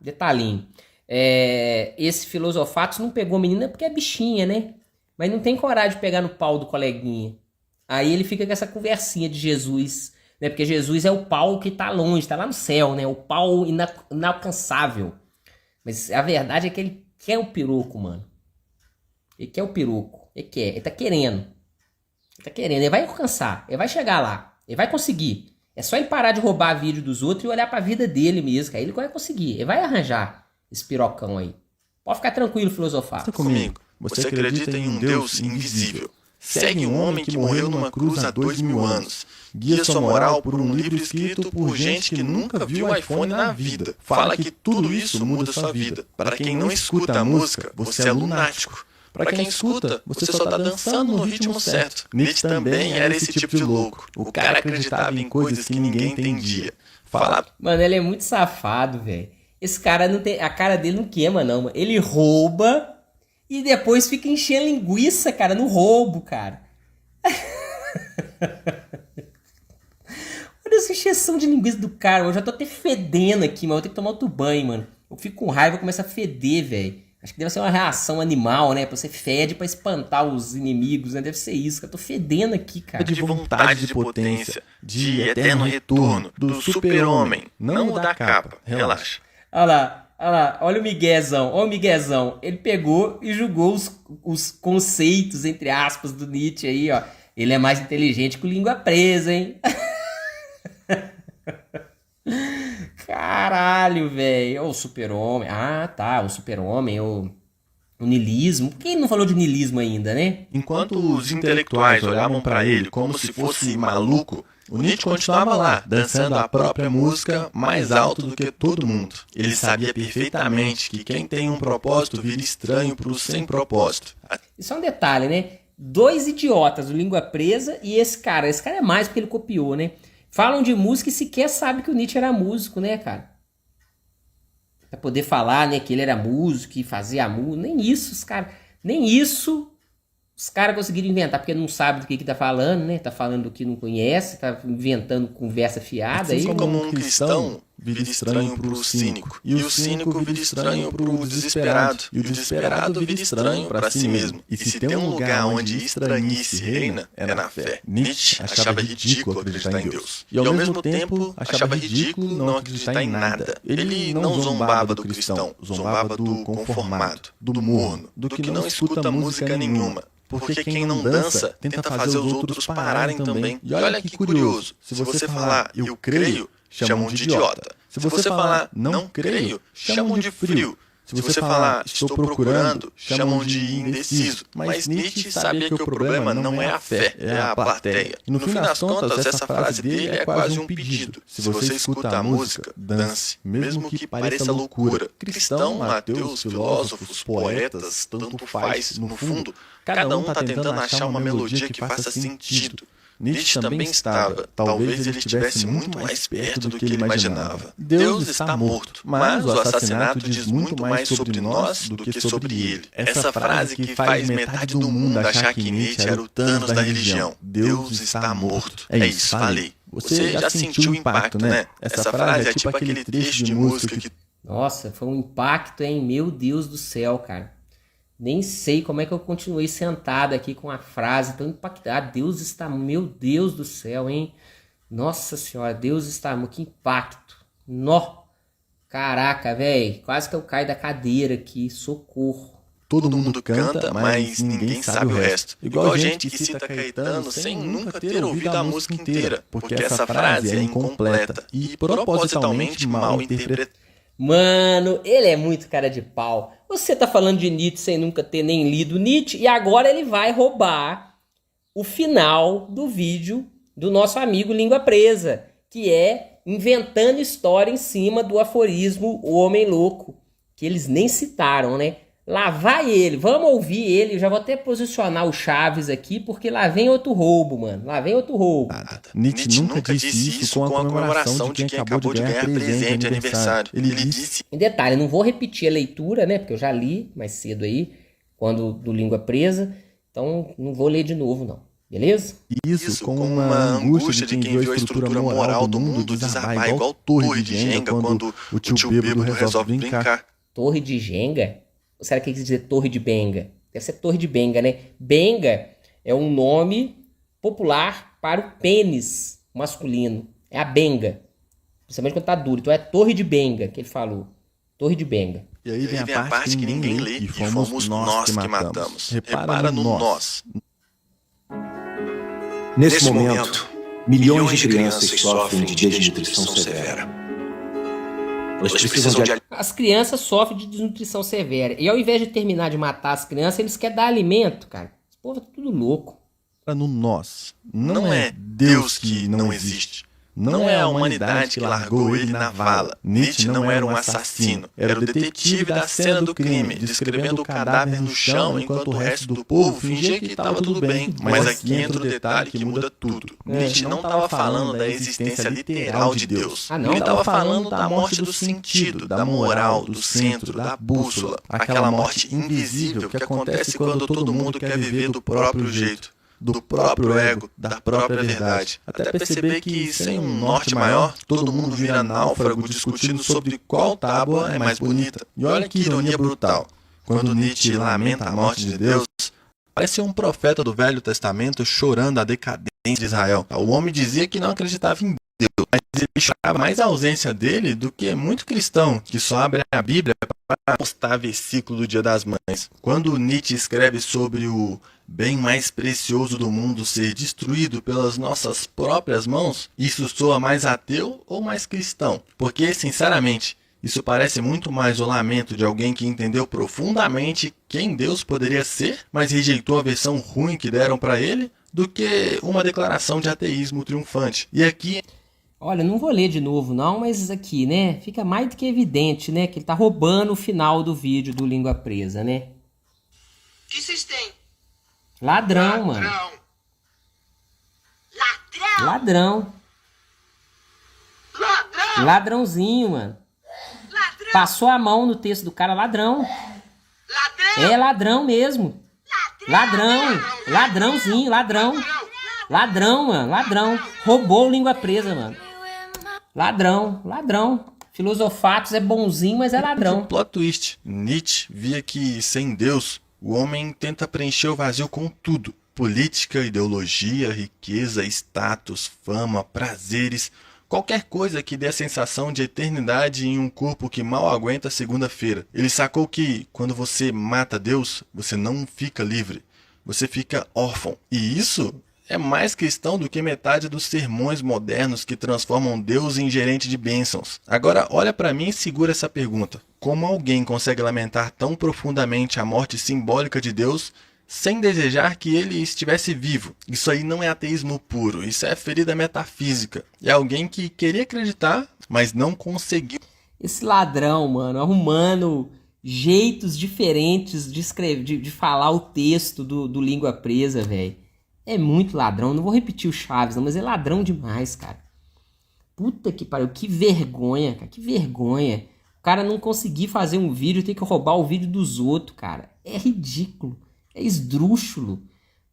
Detalhinho. Esse Filosofatos não pegou a menina porque é bichinha, né? Mas não tem coragem de pegar no pau do coleguinha. Aí ele fica com essa conversinha de Jesus... Né? Porque Jesus é o pau que tá longe, tá lá no céu, né? O pau inalcançável. Mas a verdade é que ele quer o piroco, mano. Ele quer o piroco. Ele quer, ele tá querendo. Ele vai alcançar, ele vai chegar lá. Ele vai conseguir. É só ele parar de roubar vídeo dos outros e olhar pra vida dele mesmo, que aí ele vai conseguir. Ele vai arranjar esse pirocão aí. Pode ficar tranquilo, filosofar. Pensa comigo. Você acredita em um Deus invisível. Segue um homem que morreu numa cruz há 2000 anos. Guia sua moral por um livro escrito por gente que nunca viu iPhone na vida. Fala que tudo isso muda sua vida. Para quem não escuta a música, você é lunático. Para quem escuta, você só está dançando no ritmo certo. Nietzsche também era esse tipo de louco. O cara acreditava em coisas que ninguém entendia. Mano, ele é muito safado, velho. Esse cara não tem... A cara dele não queima, não, mano. Ele rouba... E depois fica enchendo linguiça, cara, no roubo, cara. Olha essa encheção de linguiça do cara. Eu já tô até fedendo aqui, mas eu vou ter que tomar outro banho, mano. Eu fico com raiva e começo a feder, velho. Acho que deve ser uma reação animal, né? Você fede pra espantar os inimigos, né? Deve ser isso, cara. Eu tô fedendo aqui, cara. De vontade, de potência, de eterno retorno, do super-homem. Não o da capa, relaxa. Olha lá, olha o miguezão, ele pegou e julgou os conceitos, entre aspas, do Nietzsche aí, ó. Ele é mais inteligente que o língua presa, hein? Caralho, velho. O super-homem, o super-homem, o niilismo. Por que ele não falou de niilismo ainda, né? Enquanto os intelectuais olhavam pra ele como se fosse maluco, o Nietzsche continuava lá, dançando a própria música mais alto do que todo mundo. Ele sabia perfeitamente que quem tem um propósito vira estranho pro sem propósito. Isso é um detalhe, né? 2 idiotas, o língua presa e esse cara. Esse cara é mais porque ele copiou, né? Falam de música e sequer sabe que o Nietzsche era músico, né, cara? Pra poder falar, né, que ele era músico e fazia música. Nem isso, os caras conseguiram inventar, porque não sabe do que tá falando, né? Tá falando do que não conhece, tá inventando conversa fiada. Assim como um cristão vira estranho pro cínico, e o cínico vira estranho pro desesperado, e o desesperado vira estranho para si mesmo. E se tem um lugar onde estranhice reina, é na fé. Nietzsche achava ridículo acreditar em Deus, e ao mesmo tempo achava ridículo não acreditar em nada. Ele não zombava do cristão, zombava do conformado, do morno, do que não escuta música nenhuma. Porque quem não dança tenta fazer os outros pararem também. E olha que curioso, se você falar eu creio, chamam de idiota. Se você falar não creio, chamam de frio. Se você falar estou procurando, chamam de indeciso. Mas Nietzsche sabia que o problema não é a fé, é a plateia. E no fim das contas, essa frase dele é quase um pedido. Se você escuta a música, dance, mesmo que pareça loucura. Cristão, ateus, filósofos, poetas, tanto faz, no fundo, cada um está tentando achar uma melodia que faça sentido. Nietzsche também estava, talvez ele estivesse muito mais perto do que ele imaginava. Deus está morto, mas o assassinato diz muito mais sobre nós do que sobre ele. Essa frase que faz metade do mundo achar que Nietzsche era o Thanos da religião. Deus está morto. É isso, falei. Você já sentiu o impacto, né? Essa frase é tipo aquele trecho de música que... Nossa, foi um impacto, hein? Meu Deus do céu, cara. Nem sei como é que eu continuei sentado aqui com a frase tão impactada. Deus está... Meu Deus do céu, hein? Nossa senhora, Deus está... Que impacto. Nó. Caraca, velho. Quase que eu caio da cadeira aqui. Socorro. todo mundo canta, mas ninguém sabe o resto. Igual gente que cita Caetano sem nunca ter ouvido a música inteira, porque essa frase é incompleta e propositalmente mal interpretada. Mano, ele é muito cara de pau. Você tá falando de Nietzsche sem nunca ter nem lido Nietzsche e agora ele vai roubar o final do vídeo do nosso amigo Língua Presa, que é inventando história em cima do aforismo O Homem Louco, que eles nem citaram, né? Lá vai ele, vamos ouvir ele. Eu já vou até posicionar o Chaves aqui, porque lá vem outro roubo, mano. Lá vem outro roubo. Nietzsche nunca disse isso com a comemoração de quem acabou de ganhar presente de aniversário. Ele disse... Em detalhe, eu não vou repetir a leitura, né? Porque eu já li mais cedo aí, quando do Língua Presa. Então, não vou ler de novo, não. Beleza? Isso com uma angústia de quem viu a estrutura moral do mundo desabar igual torre de Jenga quando o tio bêbado resolve brincar. Torre de Jenga? Ou será que quer dizer torre de Benga? Deve ser torre de Benga, né? Benga é um nome popular para o pênis masculino. É a benga. Principalmente quando tá duro. Então é torre de Benga que ele falou. Torre de Benga. E aí vem a parte que ninguém lê e fomos nós que matamos. Repara no nós. Nesse momento, milhões de crianças sofrem de desnutrição severa. Elas precisam de... As crianças sofrem de desnutrição severa. E ao invés de terminar de matar as crianças, eles querem dar alimento, cara. Esse povo é tudo louco. No nós. Não é Deus que não existe. Não é a humanidade que largou ele na vala. Nietzsche não era um assassino. Era o detetive da cena do crime, descrevendo o cadáver no chão enquanto o resto do povo fingia que estava tudo bem. Mas aqui entra o detalhe que muda tudo. Nietzsche não estava falando da existência literal de Deus. Ele estava falando da morte do sentido, da moral, do centro, da bússola. Aquela morte invisível que acontece quando todo mundo quer viver do próprio jeito. Do próprio ego, da própria verdade. Até perceber que, sem um norte maior, todo mundo vira náufrago discutindo sobre qual tábua é mais bonita. E olha que ironia brutal. Quando Nietzsche lamenta a morte de Deus, parece um profeta do Velho Testamento chorando a decadência de Israel. O homem dizia que não acreditava em Deus, mas ele chorava mais a ausência dele do que muito cristão, que só abre a Bíblia para postar versículo do Dia das Mães. Quando Nietzsche escreve sobre o bem mais precioso do mundo ser destruído pelas nossas próprias mãos, isso soa mais ateu ou mais cristão? Porque, sinceramente, isso parece muito mais o lamento de alguém que entendeu profundamente quem Deus poderia ser, mas rejeitou a versão ruim que deram para ele, do que uma declaração de ateísmo triunfante. E aqui... Olha, não vou ler de novo não, mas aqui, né, fica mais do que evidente, né, que ele tá roubando o final do vídeo do Língua Presa, né? O que vocês têm? Ladrão, mano. Ladrão. Ladrãozinho, mano. Passou a mão no texto do cara, ladrão. É ladrão mesmo. Ladrão. Ladrãozinho, ladrão. Ladrão, mano, ladrão. Roubou o Língua Presa, mano. Ladrão. Filosofatos é bonzinho, mas é ladrão. Plot twist. Nietzsche via que sem Deus o homem tenta preencher o vazio com tudo. Política, ideologia, riqueza, status, fama, prazeres. Qualquer coisa que dê a sensação de eternidade em um corpo que mal aguenta segunda-feira. Ele sacou que, quando você mata Deus, você não fica livre. Você fica órfão. E isso é mais cristão do que metade dos sermões modernos que transformam Deus em gerente de bênçãos. Agora, olha para mim e segura essa pergunta. Como alguém consegue lamentar tão profundamente a morte simbólica de Deus sem desejar que ele estivesse vivo? Isso aí não é ateísmo puro, isso é ferida metafísica. É alguém que queria acreditar, mas não conseguiu. Esse ladrão, mano, arrumando jeitos diferentes de escrever, de falar o texto do Língua Presa, velho. É muito ladrão, não vou repetir o Chaves, não, mas é ladrão demais, cara. Puta que pariu, que vergonha, cara, que vergonha. O cara não conseguir fazer um vídeo, tem que roubar o vídeo dos outros, cara. É ridículo, é esdrúxulo.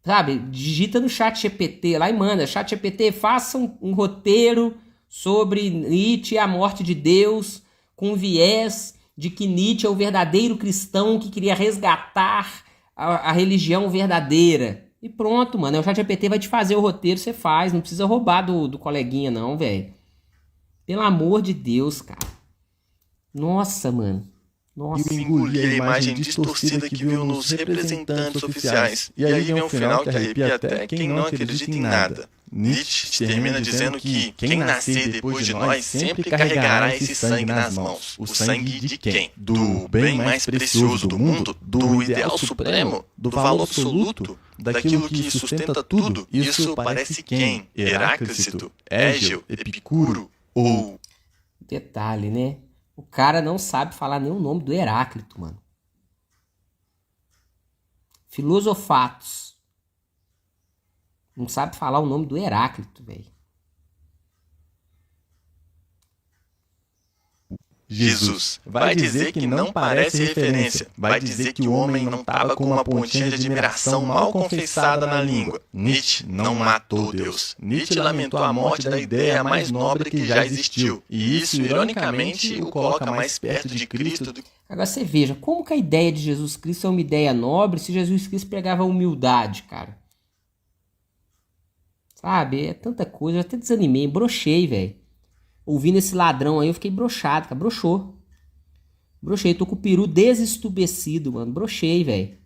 Sabe, digita no ChatGPT lá e manda. ChatGPT, faça um roteiro sobre Nietzsche e a morte de Deus, com viés de que Nietzsche é o verdadeiro cristão que queria resgatar a religião verdadeira. E pronto, mano. O ChatGPT vai te fazer o roteiro, você faz. Não precisa roubar do coleguinha, não, velho. Pelo amor de Deus, cara. Nossa, mano. Nossa. E engolir a imagem distorcida que viu nos representantes oficiais. E aí vem um final que arrepia até quem não acredita em nada. Nietzsche termina dizendo que quem nascer depois de nós sempre carregará esse sangue nas mãos. O sangue de quem? Do bem mais precioso do mundo? Do ideal supremo? Do valor absoluto? Daquilo que sustenta tudo? Isso parece quem? Heráclito? Hegel? Epicuro? Ou... Detalhe, né? O cara não sabe falar nem o nome do Heráclito, mano. Filosofatos. Não sabe falar o nome do Heráclito, velho. Jesus vai dizer que não parece referência. Vai dizer que o homem não estava com uma pontinha de admiração mal confessada na língua. Nietzsche não matou Deus. Nietzsche lamentou a morte da ideia mais nobre que já existiu. E isso, ironicamente, o coloca mais perto de Cristo do que... Agora você veja, como que a ideia de Jesus Cristo é uma ideia nobre se Jesus Cristo pregava a humildade, cara? Sabe? É tanta coisa, eu até desanimei, brochei, velho. Ouvindo esse ladrão aí, eu fiquei broxado, cara. Broxou. Brochei, tô com o peru desestubecido, mano. Brochei, velho.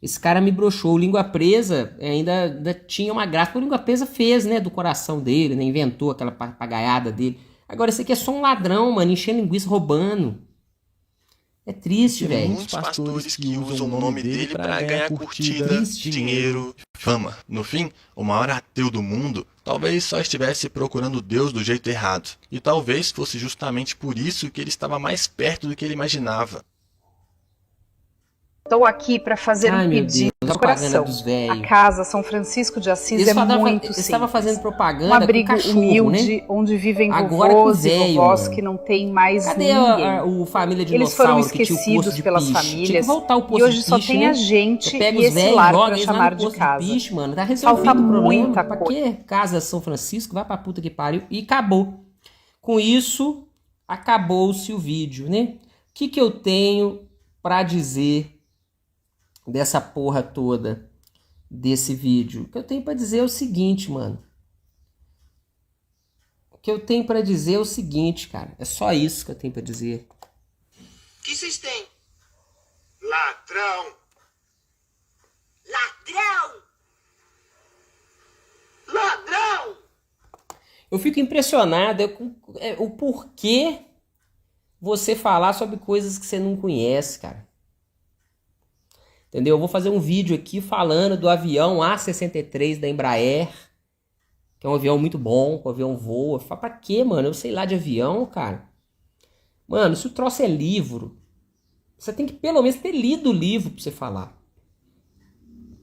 Esse cara me broxou. O Língua Presa ainda tinha uma graça. O Língua Presa fez, né, do coração dele, né? Inventou aquela papagaiada dele. Agora esse aqui é só um ladrão, mano, enchendo linguiça, roubando. É triste, velho. Muitos pastores que usam o nome dele para ganhar curtida, dinheiro, fama. No fim, o maior ateu do mundo talvez só estivesse procurando Deus do jeito errado. E talvez fosse justamente por isso que ele estava mais perto do que ele imaginava. Estou aqui para fazer um pedido do coração. A casa São Francisco de Assis é muito simples. Estava fazendo propaganda um abrigo cachorro, humilde, né? onde vivem agora vovôs véio, e vovós mano. que não tem mais Cadê ninguém. o família de Eles foram esquecidos pelas famílias e hoje só tem a gente e esse lar para chamar de casa. Piche, mano. Tá resolvido Falta o problema. muita Pra coisa. que Casa São Francisco? Vai pra puta que pariu. E acabou. Com isso, acabou-se o vídeo, né? O que eu tenho pra dizer dessa porra toda, desse vídeo? O que eu tenho pra dizer é o seguinte, mano. O que eu tenho pra dizer é o seguinte, cara. É só isso que eu tenho pra dizer. O que vocês têm? Ladrão! Ladrão! Ladrão! Eu fico impressionado com o porquê você falar sobre coisas que você não conhece, cara. Entendeu? Eu vou fazer um vídeo aqui falando do avião A63 da Embraer, que é um avião muito bom, que o avião voa. Fala, pra quê, mano? Eu sei lá de avião, cara. Mano, se o troço é livro, você tem que pelo menos ter lido o livro pra você falar.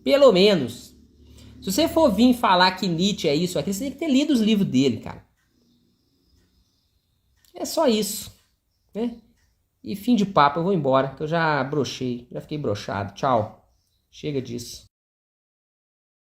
Pelo menos. Se você for vir falar que Nietzsche é isso, aqui, você tem que ter lido os livros dele, cara. É só isso, né? E fim de papo, eu vou embora, que eu já brochei, já fiquei broxado. Tchau. Chega disso.